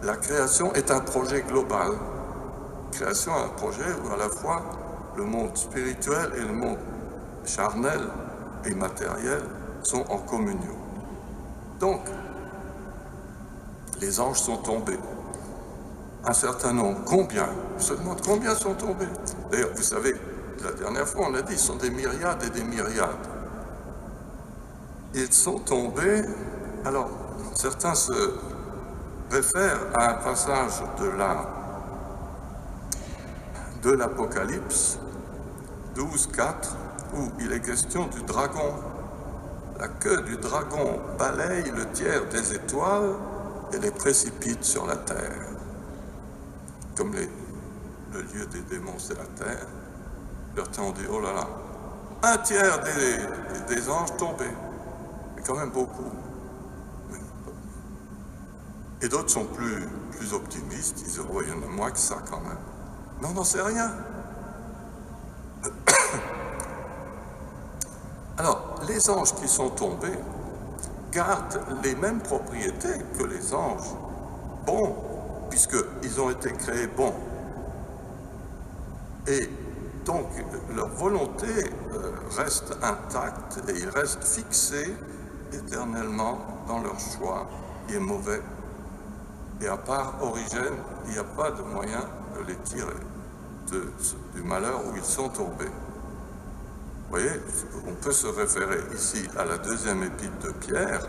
la création est un projet global. La création est un projet où à la fois le monde spirituel et le monde charnel et matériel sont en communion. Donc, les anges sont tombés. Un certain nombre. Combien? Je se demande combien sont tombés. D'ailleurs, vous savez, la dernière fois, on a dit, ce sont des myriades et des myriades. Ils sont tombés. Alors, certains se réfèrent à un passage de l'Apocalypse 12:4, où il est question du dragon. La queue du dragon balaye le tiers des étoiles et les précipite sur la terre. Comme le lieu des démons, c'est la terre. Certains ont dit, oh là là, un tiers des anges tombés. C'est quand même beaucoup. Et d'autres sont plus optimistes, ils disent, oh, il y en a moins que ça quand même. Non, c'est rien. Alors, les anges qui sont tombés gardent les mêmes propriétés que les anges bons, puisqu'ils ont été créés bons. Et donc leur volonté reste intacte et ils restent fixés éternellement dans leur choix qui est mauvais. Et à part Origène, il n'y a pas de moyen de les tirer du malheur où ils sont tombés. Vous voyez, on peut se référer ici à la deuxième épître de Pierre,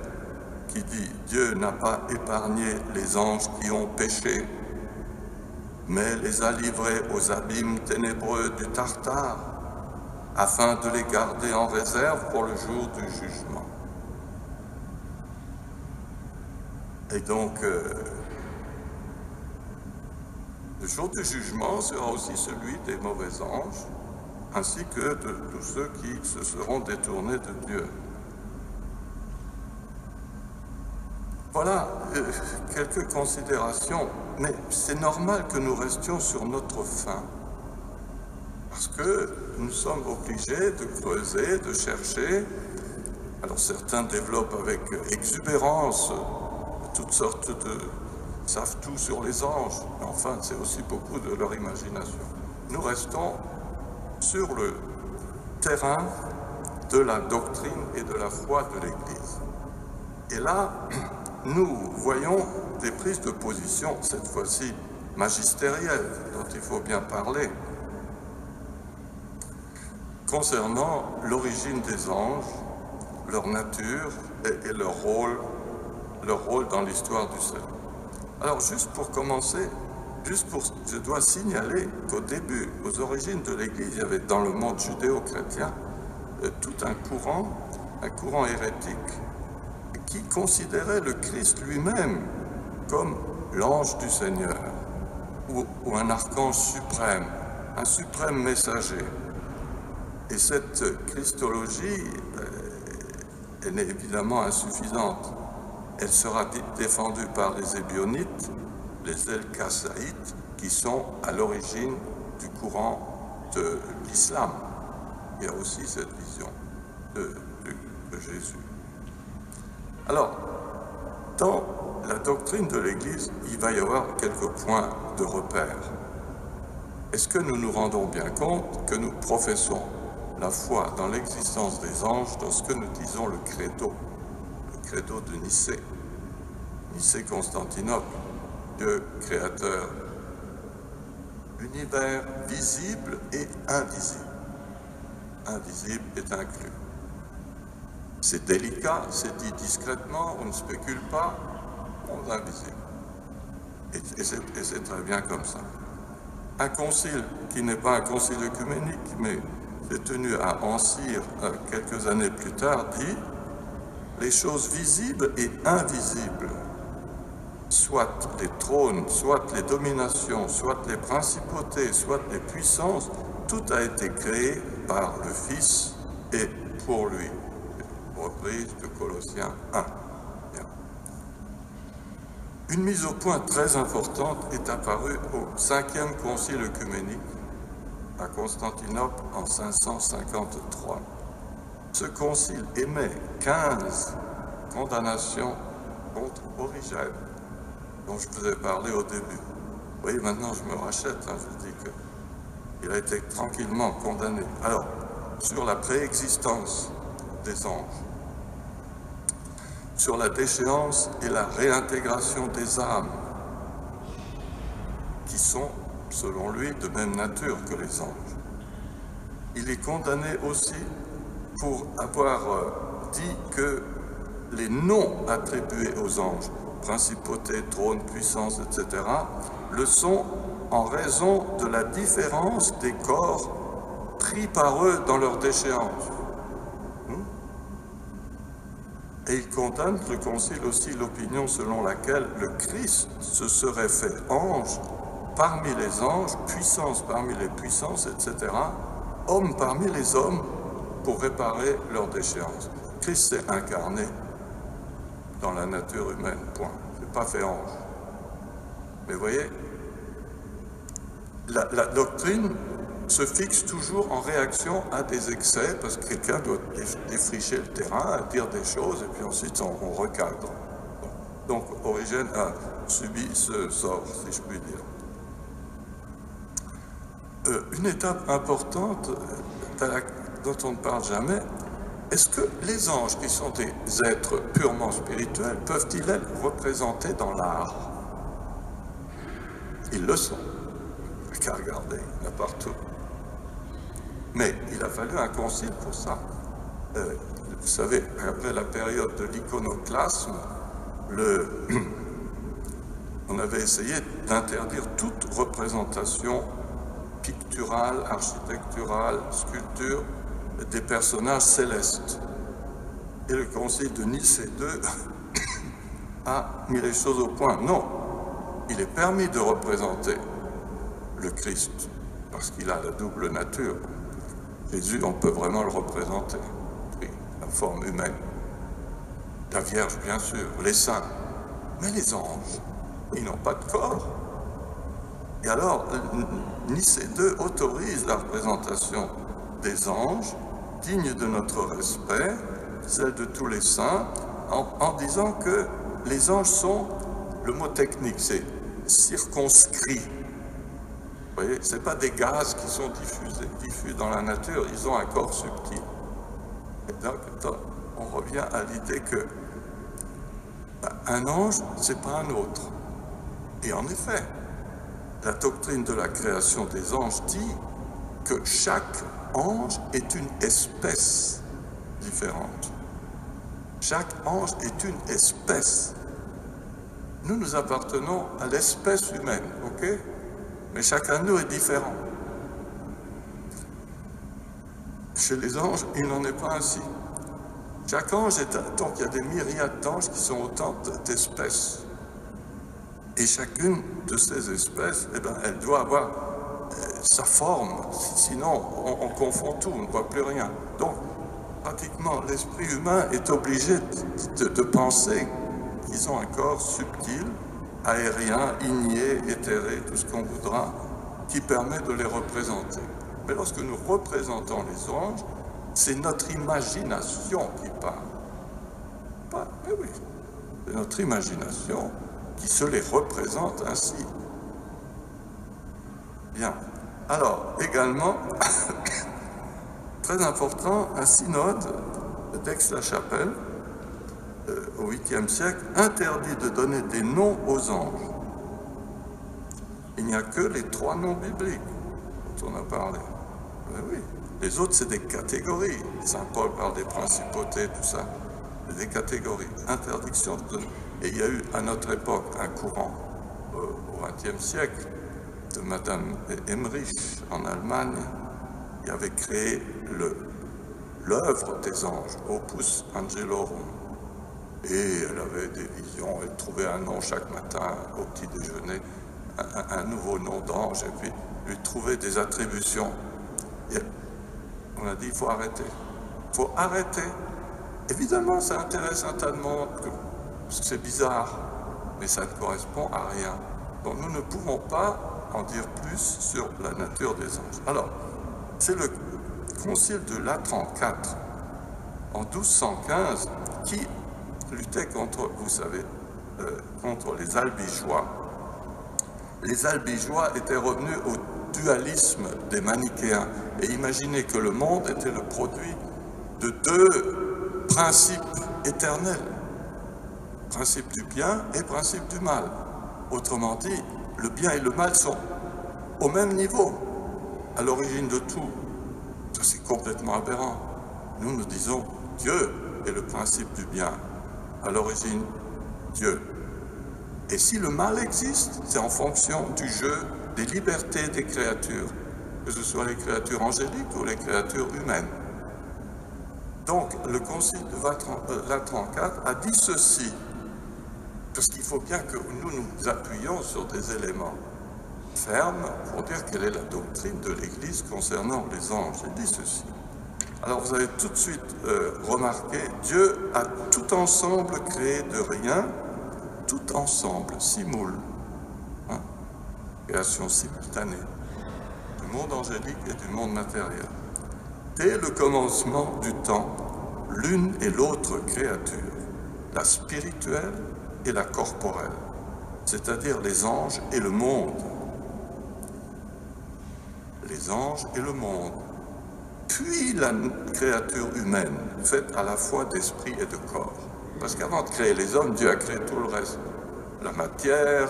qui dit « Dieu n'a pas épargné les anges qui ont péché, mais les a livrés aux abîmes ténébreux du Tartare, afin de les garder en réserve pour le jour du jugement. » Et donc, le jour du jugement sera aussi celui des mauvais anges, ainsi que de tous ceux qui se seront détournés de Dieu. Voilà quelques considérations, mais c'est normal que nous restions sur notre faim, parce que nous sommes obligés de creuser, de chercher. Alors certains développent avec exubérance toutes sortes de... savent tout sur les anges, mais enfin c'est aussi beaucoup de leur imagination. Nous restons sur le terrain de la doctrine et de la foi de l'Église. Et là, nous voyons des prises de position, cette fois-ci magistérielles, dont il faut bien parler, concernant l'origine des anges, leur nature et leur rôle dans l'histoire du salut. Alors, juste pour commencer, je dois signaler qu'au début, aux origines de l'Église, il y avait dans le monde judéo-chrétien tout un courant hérétique, qui considérait le Christ lui-même comme l'ange du Seigneur, ou un archange suprême, un suprême messager. Et cette christologie, elle est évidemment insuffisante. Elle sera défendue par les Ébionites, les El-Kassaïtes, qui sont à l'origine du courant de l'islam. Il y a aussi cette vision de Jésus. Alors, dans la doctrine de l'Église, il va y avoir quelques points de repère. Est-ce que nous nous rendons bien compte que nous professons la foi dans l'existence des anges lorsque nous disons le credo de Nicée, Nicée-Constantinople, Dieu créateur, univers visible et invisible. Invisible est inclus. C'est délicat, c'est dit discrètement, on ne spécule pas, on est invisible. Et c'est très bien comme ça. Un concile qui n'est pas un concile œcuménique, mais est tenu à Ancyre quelques années plus tard, dit « Les choses visibles et invisibles, soit les trônes, soit les dominations, soit les principautés, soit les puissances, tout a été créé par le Fils et pour lui. » Reprise de Colossiens 1. Bien. Une mise au point très importante est apparue au 5e concile œcuménique à Constantinople en 553. Ce concile émet 15 condamnations contre Origène, dont je vous ai parlé au début. Vous voyez, maintenant je me rachète, je vous dis qu'il a été tranquillement condamné. Alors, sur la préexistence des anges, sur la déchéance et la réintégration des âmes, qui sont, selon lui, de même nature que les anges. Il est condamné aussi pour avoir dit que les noms attribués aux anges, principauté, trône, puissance, etc., le sont en raison de la différence des corps pris par eux dans leur déchéance. Et il condamne, le Concile aussi, l'opinion selon laquelle le Christ se serait fait ange parmi les anges, puissance parmi les puissances, etc., homme parmi les hommes pour réparer leur déchéance. Christ s'est incarné dans la nature humaine, point. Il n'est pas fait ange. Mais vous voyez, la doctrine se fixe toujours en réaction à des excès, parce que quelqu'un doit défricher le terrain, dire des choses, et puis ensuite on recadre. Donc Origène a subi ce sort, si je puis dire. une étape importante dont on ne parle jamais, est-ce que les anges, qui sont des êtres purement spirituels, peuvent-ils être représentés dans l'art? Ils le sont. Il n'y a qu'à regarder, il y en a partout. Mais il a fallu un concile pour ça. Vous savez, après la période de l'iconoclasme, on avait essayé d'interdire toute représentation picturale, architecturale, sculpture des personnages célestes. Et le concile de Nicée II a mis les choses au point. Non, il est permis de représenter le Christ, parce qu'il a la double nature. Jésus, on peut vraiment le représenter, oui, la forme humaine. La Vierge, bien sûr, les saints, mais les anges, ils n'ont pas de corps. Et alors, Nicée II autorise la représentation des anges, digne de notre respect, celle de tous les saints, en disant que les anges sont, le mot technique, c'est circonscrits. Vous voyez, ce n'est pas des gaz qui sont diffus dans la nature, ils ont un corps subtil. Et donc, on revient à l'idée que un ange, ce n'est pas un autre. Et en effet, la doctrine de la création des anges dit que chaque ange est une espèce différente. Chaque ange est une espèce. Nous, nous appartenons à l'espèce humaine, ok? Mais chacun de nous est différent. Chez les anges, il n'en est pas ainsi. Chaque ange est donc il y a des myriades d'anges qui sont autant d'espèces. Et chacune de ces espèces, eh ben, elle doit avoir sa forme, sinon on confond tout, on ne voit plus rien. Donc, pratiquement, l'esprit humain est obligé de penser qu'ils ont un corps subtil, aérien, igné, éthéré, tout ce qu'on voudra, qui permet de les représenter. Mais lorsque nous représentons les anges, c'est notre imagination qui parle. Mais oui, c'est notre imagination qui se les représente ainsi. Bien. Alors, également, très important, un synode d'Aix-la-Chapelle, au 8e siècle, interdit de donner des noms aux anges. Il n'y a que les 3 noms bibliques dont on a parlé. Mais oui. Les autres, c'est des catégories. Saint Paul parle des principautés, tout ça. C'est des catégories. Interdiction de donner. Et il y a eu, à notre époque, un courant, au XXe siècle, de Madame Emmerich, en Allemagne, qui avait créé l'œuvre des anges, Opus Angelorum. Et elle avait des visions, elle trouvait un nom chaque matin au petit déjeuner, un nouveau nom d'ange, et puis lui trouvait des attributions. Et on a dit, il faut arrêter. Il faut arrêter. Évidemment, ça intéresse un tas de monde, parce que c'est bizarre, mais ça ne correspond à rien. Donc nous ne pouvons pas en dire plus sur la nature des anges. Alors, c'est le concile de Latran IV, en 1215, qui luttait contre, vous savez, contre les albigeois. Les albigeois étaient revenus au dualisme des manichéens et imaginaient que le monde était le produit de 2 principes éternels, principe du bien et principe du mal. Autrement dit, le bien et le mal sont au même niveau, à l'origine de tout. Ça, c'est complètement aberrant. Nous, nous disons, Dieu est le principe du bien, à l'origine, Dieu. Et si le mal existe, c'est en fonction du jeu des libertés des créatures, que ce soit les créatures angéliques ou les créatures humaines. Donc, le concile de Latran IV a dit ceci, parce qu'il faut bien que nous nous appuyions sur des éléments fermes pour dire quelle est la doctrine de l'Église concernant les anges. Il dit ceci. Alors, vous avez tout de suite remarqué, Dieu a tout ensemble créé de rien, tout ensemble, simul, hein, création simultanée, du monde angélique et du monde matériel. Dès le commencement du temps, l'une et l'autre créature, la spirituelle et la corporelle, c'est-à-dire les anges et le monde. Les les anges et le monde, puis la créature humaine, faite à la fois d'esprit et de corps. Parce qu'avant de créer les hommes, Dieu a créé tout le reste. La matière,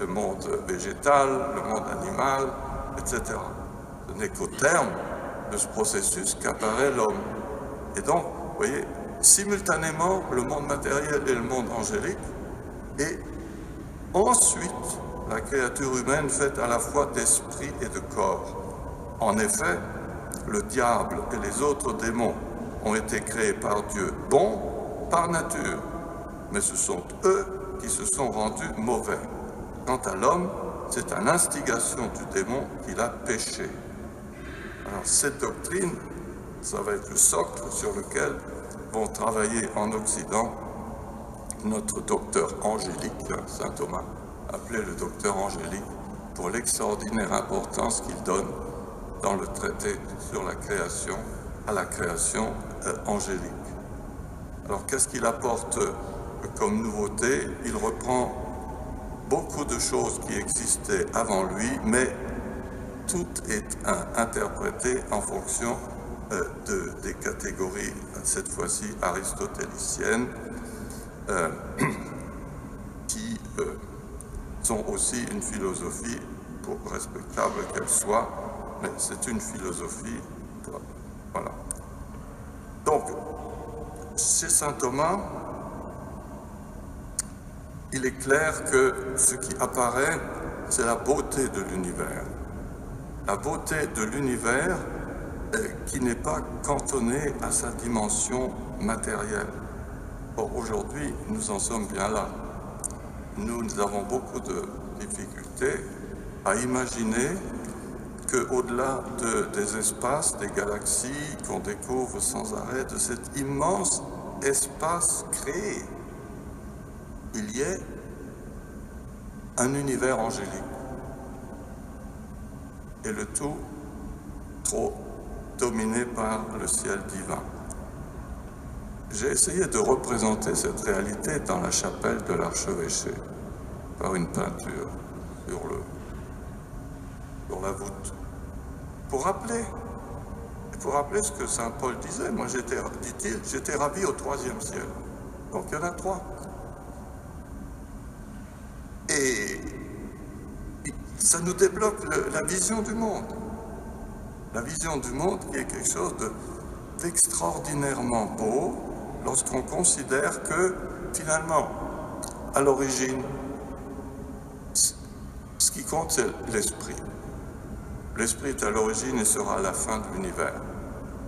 le monde végétal, le monde animal, etc. Ce n'est qu'au terme de ce processus qu'apparaît l'homme. Et donc, vous voyez, simultanément, le monde matériel et le monde angélique, et ensuite, la créature humaine faite à la fois d'esprit et de corps. En effet, le diable et les autres démons ont été créés par Dieu bons par nature, mais ce sont eux qui se sont rendus mauvais. Quant à l'homme, c'est à l'instigation du démon qu'il a péché. Alors cette doctrine, ça va être le socle sur lequel vont travailler en Occident notre docteur angélique, saint Thomas, appelé le docteur angélique, pour l'extraordinaire importance qu'il donne dans le traité sur la création, à la création angélique. Alors qu'est-ce qu'il apporte comme nouveauté? Il reprend beaucoup de choses qui existaient avant lui, mais tout est interprété en fonction des catégories, cette fois-ci aristotéliciennes, qui sont aussi une philosophie, pour respectable qu'elle soit, mais c'est une philosophie, voilà. Donc, chez saint Thomas, il est clair que ce qui apparaît, c'est la beauté de l'univers. La beauté de l'univers qui n'est pas cantonnée à sa dimension matérielle. Or, aujourd'hui, nous en sommes bien là. Nous avons beaucoup de difficultés à imaginer qu'au-delà des espaces, des galaxies qu'on découvre sans arrêt, de cet immense espace créé, il y ait un univers angélique. Et le tout trop dominé par le ciel divin. J'ai essayé de représenter cette réalité dans la chapelle de l'archevêché, par une peinture sur la voûte. Pour rappeler ce que saint Paul disait, moi dit-il, j'étais ravi au 3e ciel. Donc il y en a 3. Et ça nous débloque la vision du monde. La vision du monde qui est quelque chose d'extraordinairement beau lorsqu'on considère que, finalement, à l'origine, ce qui compte, c'est l'esprit. L'esprit est à l'origine et sera à la fin de l'univers.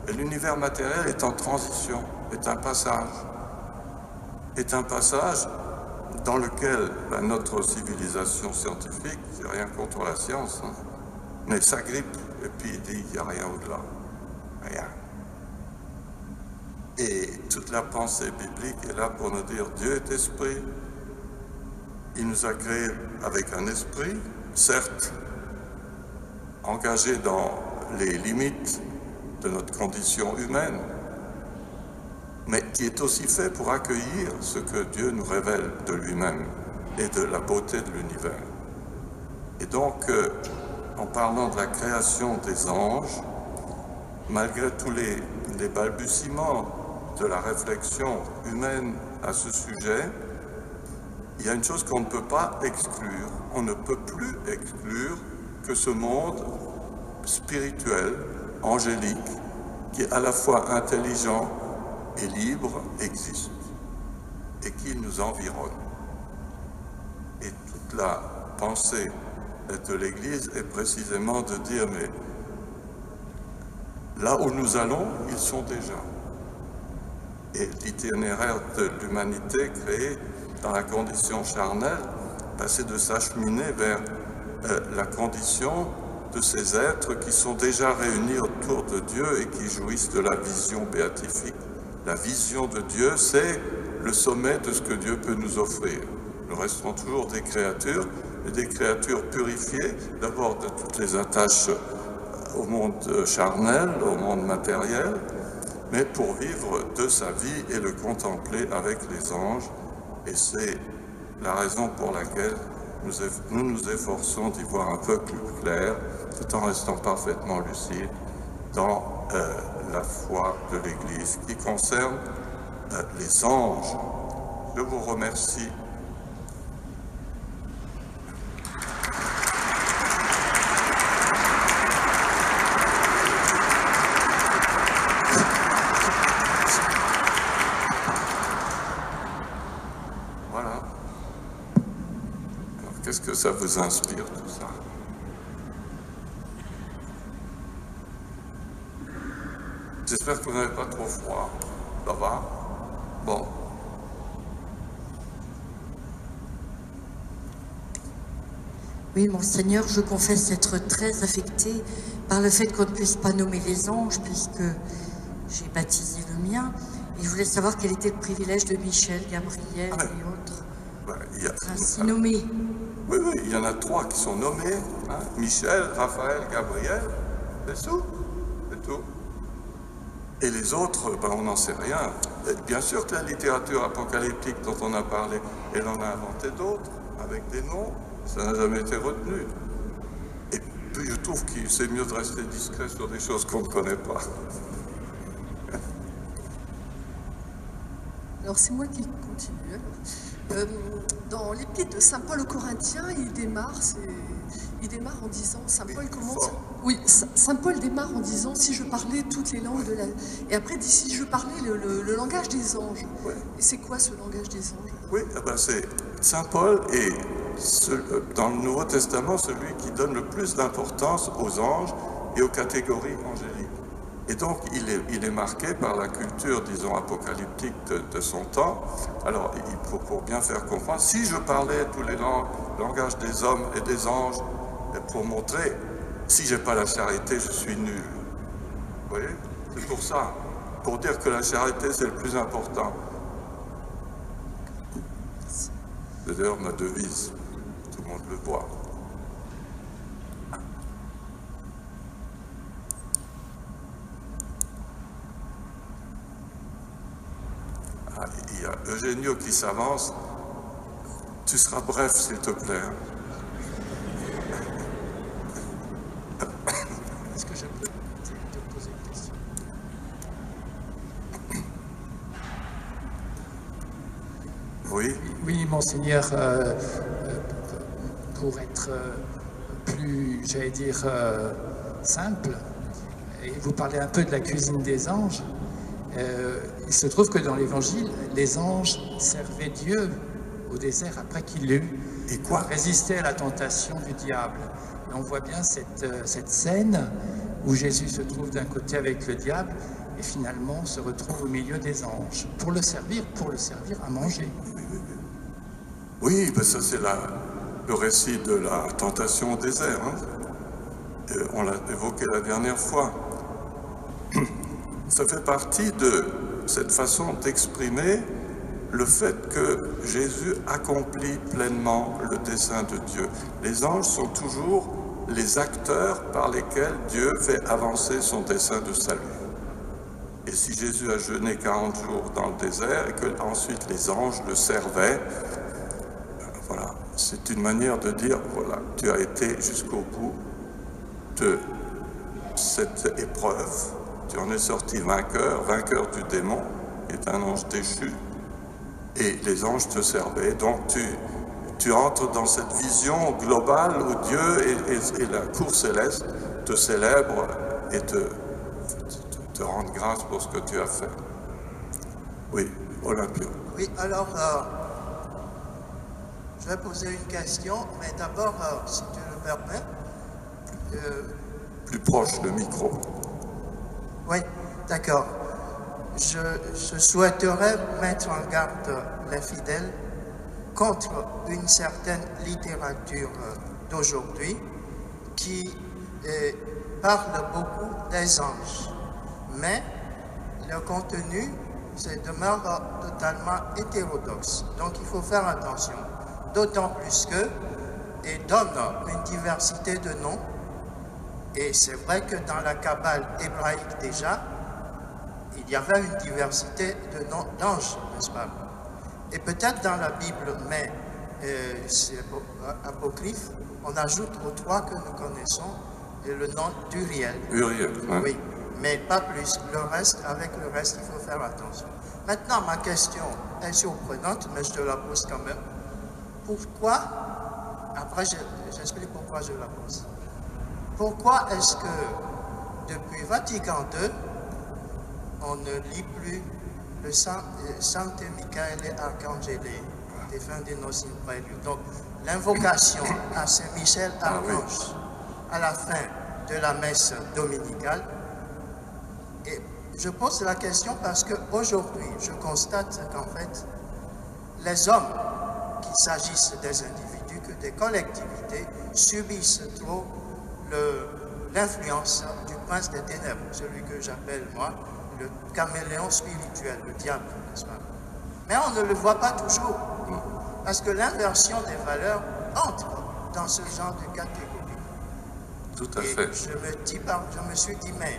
Et l'univers matériel est en transition, est un passage dans lequel notre civilisation scientifique, j'ai rien contre la science, hein, mais s'agrippe et puis il dit qu'il n'y a rien au-delà. Rien. Et toute la pensée biblique est là pour nous dire Dieu est esprit. Il nous a créés avec un esprit, certes, engagé dans les limites de notre condition humaine, mais qui est aussi fait pour accueillir ce que Dieu nous révèle de lui-même et de la beauté de l'univers. Et donc, en parlant de la création des anges, malgré tous les balbutiements de la réflexion humaine à ce sujet, il y a une chose qu'on ne peut pas exclure. On ne peut plus exclure que ce monde spirituel, angélique, qui est à la fois intelligent et libre, existe et qu'il nous environne. Et toute la pensée de l'Église est précisément de dire, mais là où nous allons, ils sont déjà. Et l'itinéraire de l'humanité créée dans la condition charnelle, c'est de s'acheminer vers la condition de ces êtres qui sont déjà réunis autour de Dieu et qui jouissent de la vision béatifique. La vision de Dieu, c'est le sommet de ce que Dieu peut nous offrir. Nous resterons toujours des créatures, et des créatures purifiées, d'abord de toutes les attaches au monde charnel, au monde matériel, mais pour vivre de sa vie et le contempler avec les anges. Et c'est la raison pour laquelle nous nous efforçons d'y voir un peu plus clair, tout en restant parfaitement lucides dans la foi de l'Église qui concerne les anges. Je vous remercie. Voilà. Alors, qu'est-ce que ça vous inspire, tout ça? J'espère que vous n'avez pas trop froid. Ça va? Bon. Oui, Monseigneur, je confesse être très affectée par le fait qu'on ne puisse pas nommer les anges, puisque j'ai baptisé le mien. Et je voulais savoir quel était le privilège de Michel, Gabriel et autres. Ainsi nommés. Oui, oui, il y en a 3 qui sont nommés. Hein? Michel, Raphaël, Gabriel. C'est tout. C'est tout. Et les autres, ben, on n'en sait rien. Et bien sûr que la littérature apocalyptique dont on a parlé, elle en a inventé d'autres, avec des noms. Ça n'a jamais été retenu. Et puis je trouve que c'est mieux de rester discret sur des choses qu'on ne connaît pas. Alors c'est moi qui continue. Dans l'épître de Saint Paul aux Corinthiens, il démarre en disant, Saint Paul commence... Oui, Saint Paul démarre en disant, si je parlais toutes les langues de la... Et après, il dit, si je parlais le langage des anges. Oui. Et c'est quoi ce langage des anges? Oui, eh ben c'est Saint Paul est, dans le Nouveau Testament, celui qui donne le plus d'importance aux anges et aux catégories angéliques. Et donc, il est marqué par la culture, disons, apocalyptique de son temps. Alors, pour bien faire comprendre, si je parlais tous les langages des hommes et des anges, pour montrer, si j'ai pas la charité, je suis nul. Vous voyez? C'est pour ça. Pour dire que la charité, c'est le plus important. C'est d'ailleurs ma devise. Tout le monde le voit. Ah, il y a Eugenio qui s'avance. Tu seras bref, s'il te plaît. Est-ce que je peux te poser une question? Oui. Oui, Monseigneur, pour être plus, j'allais dire, simple, et vous parlez un peu de la cuisine des anges, il se trouve que dans l'Évangile, les anges servaient Dieu au désert après qu'il l'eut Et quoi? résisté à la tentation du diable. Et on voit bien cette scène où Jésus se trouve d'un côté avec le diable et finalement se retrouve au milieu des anges pour le servir à manger. Oui, ben ça c'est le récit de la tentation au désert. Hein. On l'a évoqué la dernière fois. Ça fait partie de cette façon d'exprimer le fait que Jésus accomplit pleinement le dessein de Dieu. Les anges sont toujours les acteurs par lesquels Dieu fait avancer son dessein de salut. Et si Jésus a jeûné 40 jours dans le désert et que ensuite les anges le servaient, voilà, c'est une manière de dire, voilà, tu as été jusqu'au bout de cette épreuve, tu en es sorti vainqueur du démon, qui est un ange déchu, et les anges te servaient. Donc tu entres dans cette vision globale où Dieu et la cour céleste te célèbrent et te rendent grâce pour ce que tu as fait. Oui, Olympia. Oui, alors, je vais poser une question, mais d'abord, si tu le permets. Plus proche le micro. Oui, d'accord. Je souhaiterais mettre en garde les fidèles contre une certaine littérature d'aujourd'hui qui parle beaucoup des anges, mais le contenu demeure totalement hétérodoxe. Donc il faut faire attention, d'autant plus que il donne une diversité de noms, et c'est vrai que dans la Kabbale hébraïque déjà, il y avait une diversité de noms d'anges, n'est-ce pas? Et peut-être dans la Bible, mais c'est apocryphe, on ajoute aux 3 que nous connaissons le nom d'Uriel. Uriel, hein. Oui, mais pas plus. Avec le reste, il faut faire attention. Maintenant, ma question est surprenante, mais je te la pose quand même. Pourquoi, après j'explique pourquoi je la pose. Pourquoi est-ce que depuis Vatican II, on ne lit plus le Sancte Michael Arcangeli, Defendenos in Praelium. Donc, l'invocation à Saint-Michel Archange à la fin de la messe dominicale. Et je pose la question parce qu'aujourd'hui, je constate qu'en fait, les hommes, qu'il s'agisse des individus que des collectivités, subissent trop l'influence du prince des ténèbres, celui que j'appelle moi le caméléon spirituel, le diable, n'est-ce pas? Mais on ne le voit pas toujours, parce que l'inversion des valeurs entre dans ce genre de catégorie. Tout à fait. Je me suis dit, mais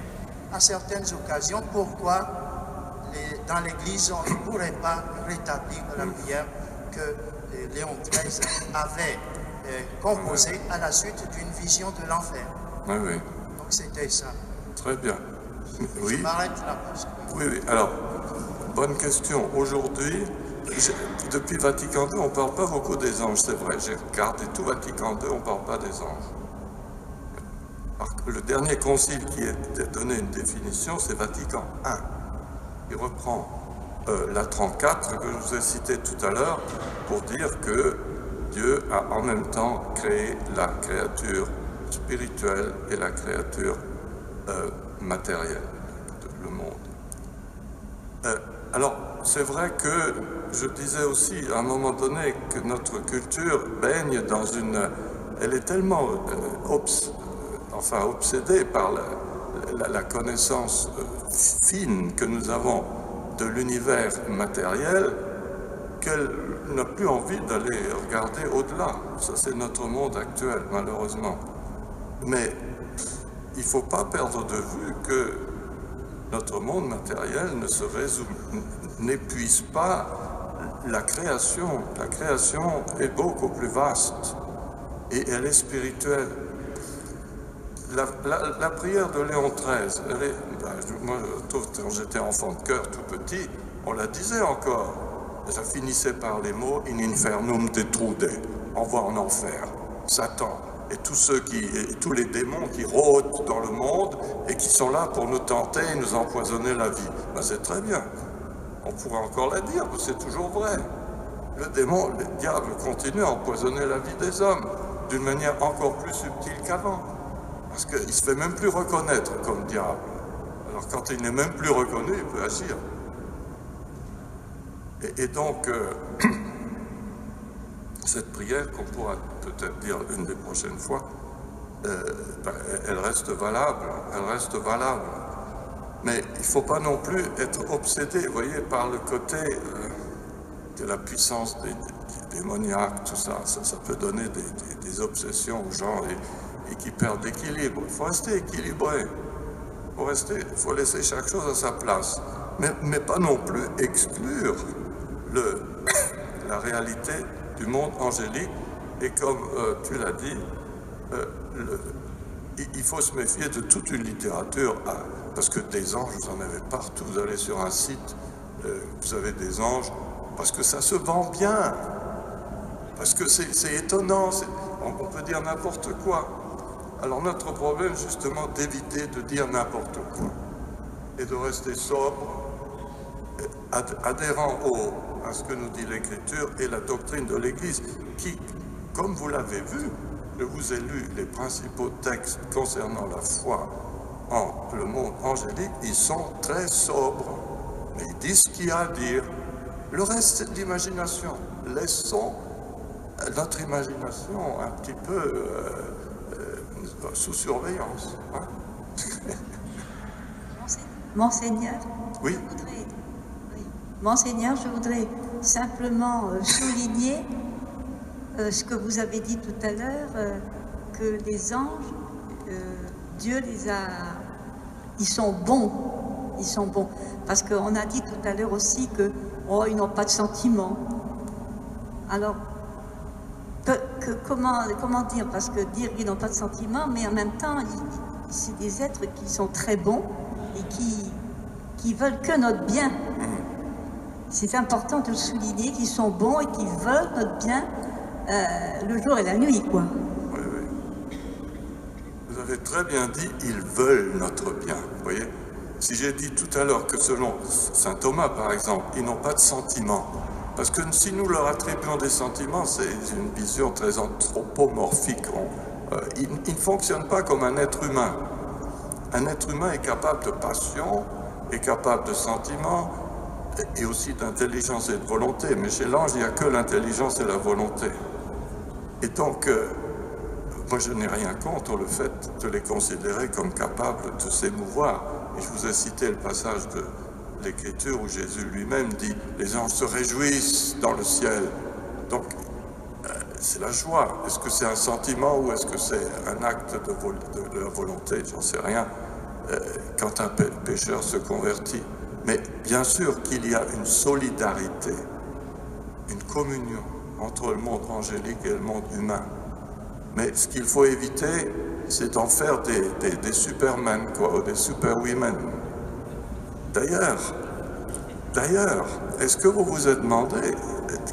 à certaines occasions, pourquoi dans l'Église on ne pourrait pas rétablir la prière que Léon XIII avait composée à la suite d'une vision de l'enfer? Oui, oui. Donc c'était ça. Très bien. Oui. Je m'arrête là. Oui, oui. Alors, bonne question. Aujourd'hui, depuis Vatican II, on ne parle pas beaucoup des anges, c'est vrai. J'ai regardé tout Vatican II, on ne parle pas des anges. Le dernier concile qui a donné une définition, c'est Vatican I. Il reprend la 34 que je vous ai citée tout à l'heure pour dire que Dieu a en même temps créé la créature spirituelle et la créature matérielle, le monde. Alors, c'est vrai que je disais aussi à un moment donné que notre culture baigne dans une... Elle est tellement obsédée par la connaissance fine que nous avons de l'univers matériel qu'elle n'a plus envie d'aller regarder au-delà. Ça, c'est notre monde actuel, malheureusement. Mais il ne faut pas perdre de vue que notre monde matériel n'épuise pas la création. La création est beaucoup plus vaste et elle est spirituelle. La prière de Léon XIII, moi, quand j'étais enfant de cœur tout petit, on la disait encore. Ça finissait par les mots « In infernum detrude », envoie en enfer, Satan. Et tous les démons qui rôdent dans le monde et qui sont là pour nous tenter et nous empoisonner la vie. Ben, c'est très bien. On pourrait encore la dire, c'est toujours vrai. Le diable continue à empoisonner la vie des hommes d'une manière encore plus subtile qu'avant. Parce qu'il ne se fait même plus reconnaître comme diable. Alors quand il n'est même plus reconnu, il peut agir. Et donc, cette prière, qu'on pourra peut-être dire une des prochaines fois, elle reste valable, Mais il ne faut pas non plus être obsédé, vous voyez, par le côté de la puissance des démoniaques, tout ça. Ça peut donner des obsessions aux gens et qui perdent l'équilibre. Il faut rester équilibré. Il faut laisser chaque chose à sa place. Mais pas non plus exclure la réalité du monde angélique. Et comme tu l'as dit, il faut se méfier de toute une littérature, parce que des anges, vous en avez partout. Vous allez sur un site, vous avez des anges, parce que ça se vend bien, parce que c'est étonnant, on peut dire n'importe quoi. Alors notre problème, justement, d'éviter de dire n'importe quoi, et de rester sobre, adhérent à ce que nous dit l'Écriture et la doctrine de l'Église, qui, comme vous l'avez vu, je vous ai lu les principaux textes concernant la foi en le monde angélique, ils sont très sobres, mais ils disent ce qu'il y a à dire. Le reste, c'est de l'imagination. Laissons notre imagination un petit peu sous surveillance. Hein? Monseigneur, oui. Monseigneur, je voudrais simplement souligner ce que vous avez dit tout à l'heure, que les anges, Dieu ils sont bons, parce qu'on a dit tout à l'heure aussi que ils n'ont pas de sentiments. Alors, comment dire, parce que dire qu'ils n'ont pas de sentiments, mais en même temps, c'est des êtres qui sont très bons et qui veulent que notre bien. C'est important de le souligner, qu'ils sont bons et qu'ils veulent notre bien le jour et la nuit, quoi. Oui, oui. Vous avez très bien dit, ils veulent notre bien, vous voyez. Si j'ai dit tout à l'heure que selon saint Thomas, par exemple, ils n'ont pas de sentiments, parce que si nous leur attribuons des sentiments, c'est une vision très anthropomorphique. Ils ne fonctionnent pas comme un être humain. Un être humain est capable de passion, est capable de sentiments, et aussi d'intelligence et de volonté. Mais chez l'ange, il n'y a que l'intelligence et la volonté. Et donc, moi je n'ai rien contre le fait de les considérer comme capables de s'émouvoir. Et je vous ai cité le passage de l'Écriture où Jésus lui-même dit « Les anges se réjouissent dans le ciel ». Donc, c'est la joie. Est-ce que c'est un sentiment ou est-ce que c'est un acte de la volonté? J'en sais rien. Quand un pécheur se convertit. Mais bien sûr qu'il y a une solidarité, une communion entre le monde angélique et le monde humain. Mais ce qu'il faut éviter, c'est d'en faire des supermen, quoi, ou des superwomen. D'ailleurs, est-ce que vous vous êtes demandé,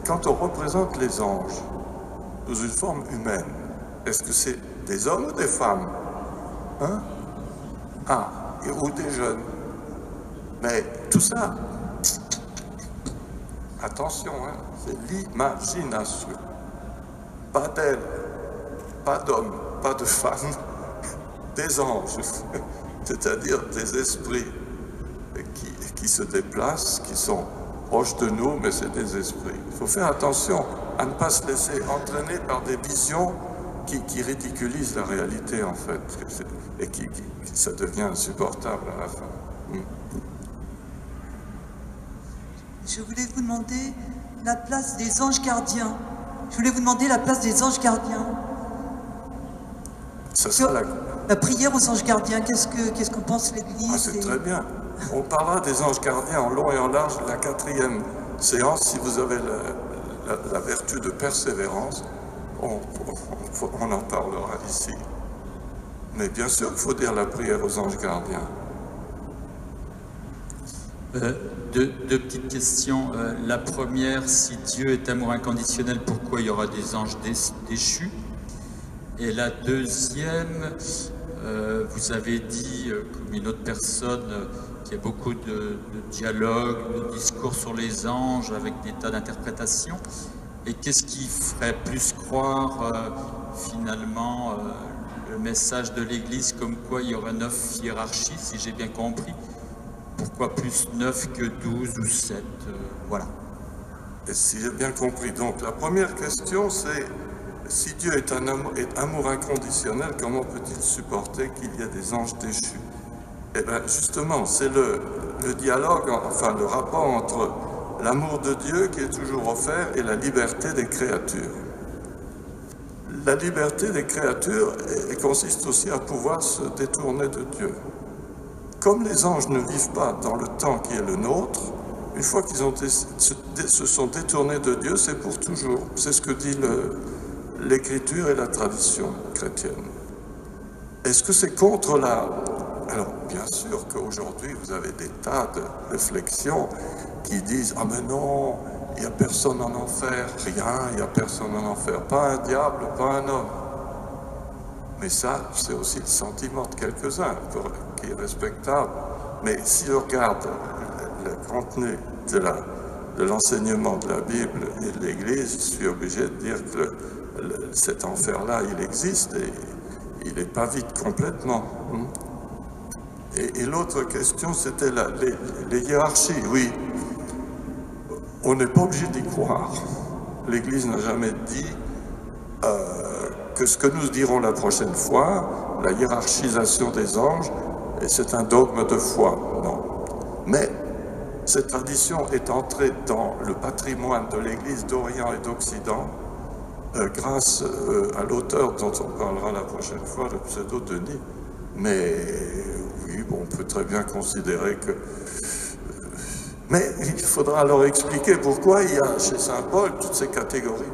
quand on représente les anges sous une forme humaine, est-ce que c'est des hommes ou des femmes? Hein? Ah, ou des jeunes? Mais tout ça, attention, hein, c'est l'imagination. Pas d'elle, pas d'hommes, pas de femmes, des anges, c'est-à-dire des esprits qui se déplacent, qui sont proches de nous, mais c'est des esprits. Il faut faire attention à ne pas se laisser entraîner par des visions qui ridiculisent la réalité, en fait, et qui ça devient insupportable à la fin. Je voulais vous demander la place des anges gardiens. Ça sera la prière aux anges gardiens, qu'est-ce qu'en pense l'Église? Ah, c'est très bien. On parlera des anges gardiens en long et en large la 4e séance. Si vous avez la vertu de persévérance, on en parlera ici. Mais bien sûr qu'il faut dire la prière aux anges gardiens. Deux petites questions. La première, si Dieu est amour inconditionnel, pourquoi il y aura des anges déchus? Et la deuxième, vous avez dit, comme une autre personne, qu'il y a beaucoup de dialogues, de discours sur les anges avec des tas d'interprétations. Et qu'est-ce qui ferait plus croire, finalement, le message de l'Église comme quoi il y aurait 9 hiérarchies, si j'ai bien compris? Pourquoi plus 9 que 12 ou 7? Voilà. Et si j'ai bien compris, donc la première question c'est si Dieu est amour inconditionnel, comment peut-il supporter qu'il y ait des anges déchus? Eh bien justement, c'est le dialogue, enfin le rapport entre l'amour de Dieu qui est toujours offert et la liberté des créatures. La liberté des créatures consiste aussi à pouvoir se détourner de Dieu. Comme les anges ne vivent pas dans le temps qui est le nôtre, une fois qu'ils se sont détournés de Dieu, c'est pour toujours. C'est ce que dit l'Écriture et la tradition chrétienne. Est-ce que c'est contre la... Alors, bien sûr qu'aujourd'hui, vous avez des tas de réflexions qui disent « Ah mais non, il n'y a personne en enfer, rien, il n'y a personne en enfer, pas un diable, pas un homme. » Mais ça, c'est aussi le sentiment de quelques-uns, qui est respectable. Mais si je regarde le contenu de l'enseignement de la Bible et de l'Église, je suis obligé de dire que cet enfer-là, il existe et il n'est pas vide complètement. Et l'autre question, c'était les hiérarchies. Oui, on n'est pas obligé d'y croire. L'Église n'a jamais dit que ce que nous dirons la prochaine fois, la hiérarchisation des anges, c'est un dogme de foi. Non. Mais cette tradition est entrée dans le patrimoine de l'Église d'Orient et d'Occident grâce à l'auteur dont on parlera la prochaine fois, le pseudo-Denis. Mais oui, bon, on peut très bien considérer que... Mais il faudra alors expliquer pourquoi il y a chez saint Paul toutes ces catégories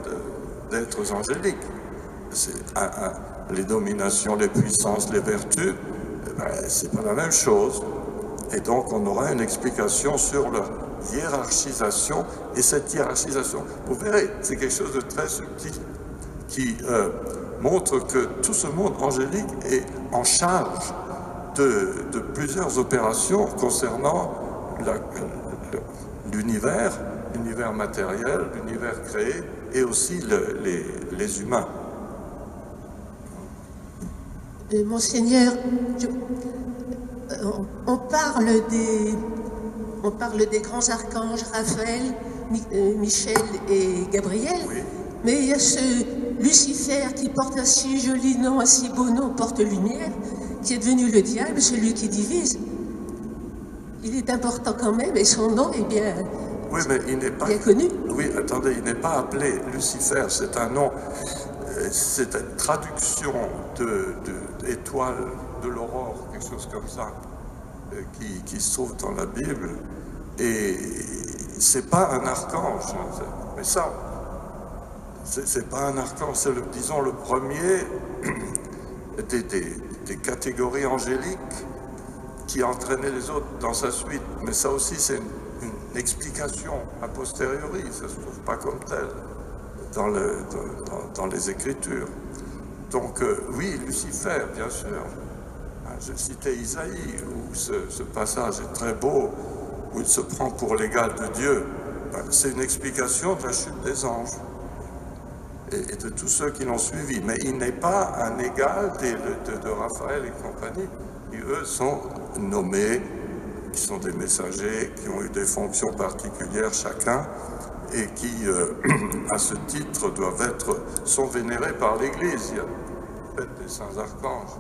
d'êtres angéliques. Les dominations, les puissances, les vertus, c'est pas la même chose. Et donc on aura une explication sur leur hiérarchisation. Et cette hiérarchisation, vous verrez, c'est quelque chose de très subtil qui montre que tout ce monde angélique est en charge de plusieurs opérations concernant l'univers matériel, l'univers créé, et aussi les humains. Monseigneur, on parle des grands archanges Raphaël, Michel et Gabriel, Oui. mais il y a ce Lucifer qui porte un si joli nom, un si beau nom, porte-lumière, qui est devenu le diable, celui qui divise. Il est important quand même, et son nom est bien, Oui, mais il n'est pas bien connu. Oui, attendez, il n'est pas appelé Lucifer, c'est un nom, c'est une traduction d'étoile de l'aurore, quelque chose comme ça, qui se trouve dans la Bible, et c'est pas un archange, mais ça, c'est pas un archange, c'est disons le premier des catégories angéliques qui entraînait les autres dans sa suite, mais ça aussi c'est une explication a posteriori, ça ne se trouve pas comme tel dans les Écritures. Donc oui, Lucifer, bien sûr. Je citais Isaïe, où ce passage est très beau, où il se prend pour l'égal de Dieu. C'est une explication de la chute des anges et de tous ceux qui l'ont suivi. Mais il n'est pas un égal de Raphaël et compagnie, qui eux sont nommés, qui sont des messagers, qui ont eu des fonctions particulières chacun, et qui, à ce titre, sont vénérés par l'Église. Il y a la fête des saints archanges.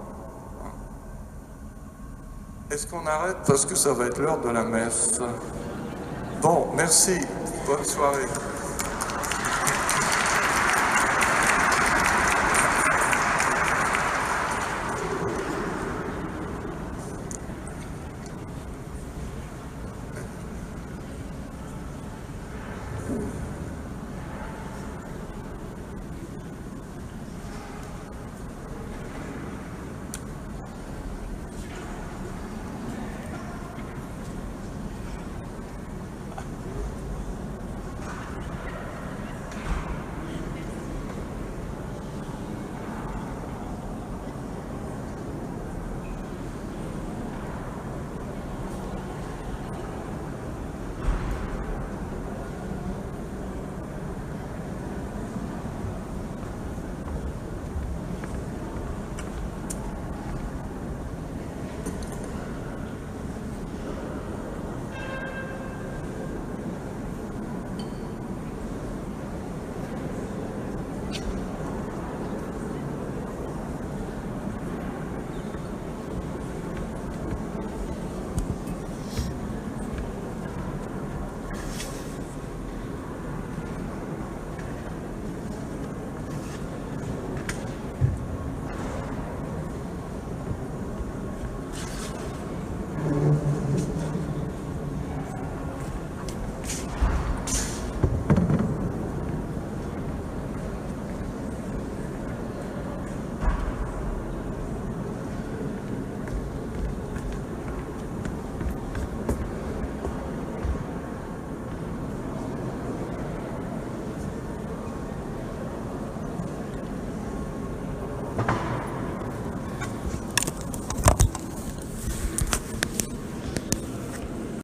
Est-ce qu'on arrête? Parce que ça va être l'heure de la messe. Bon, merci. Bonne soirée.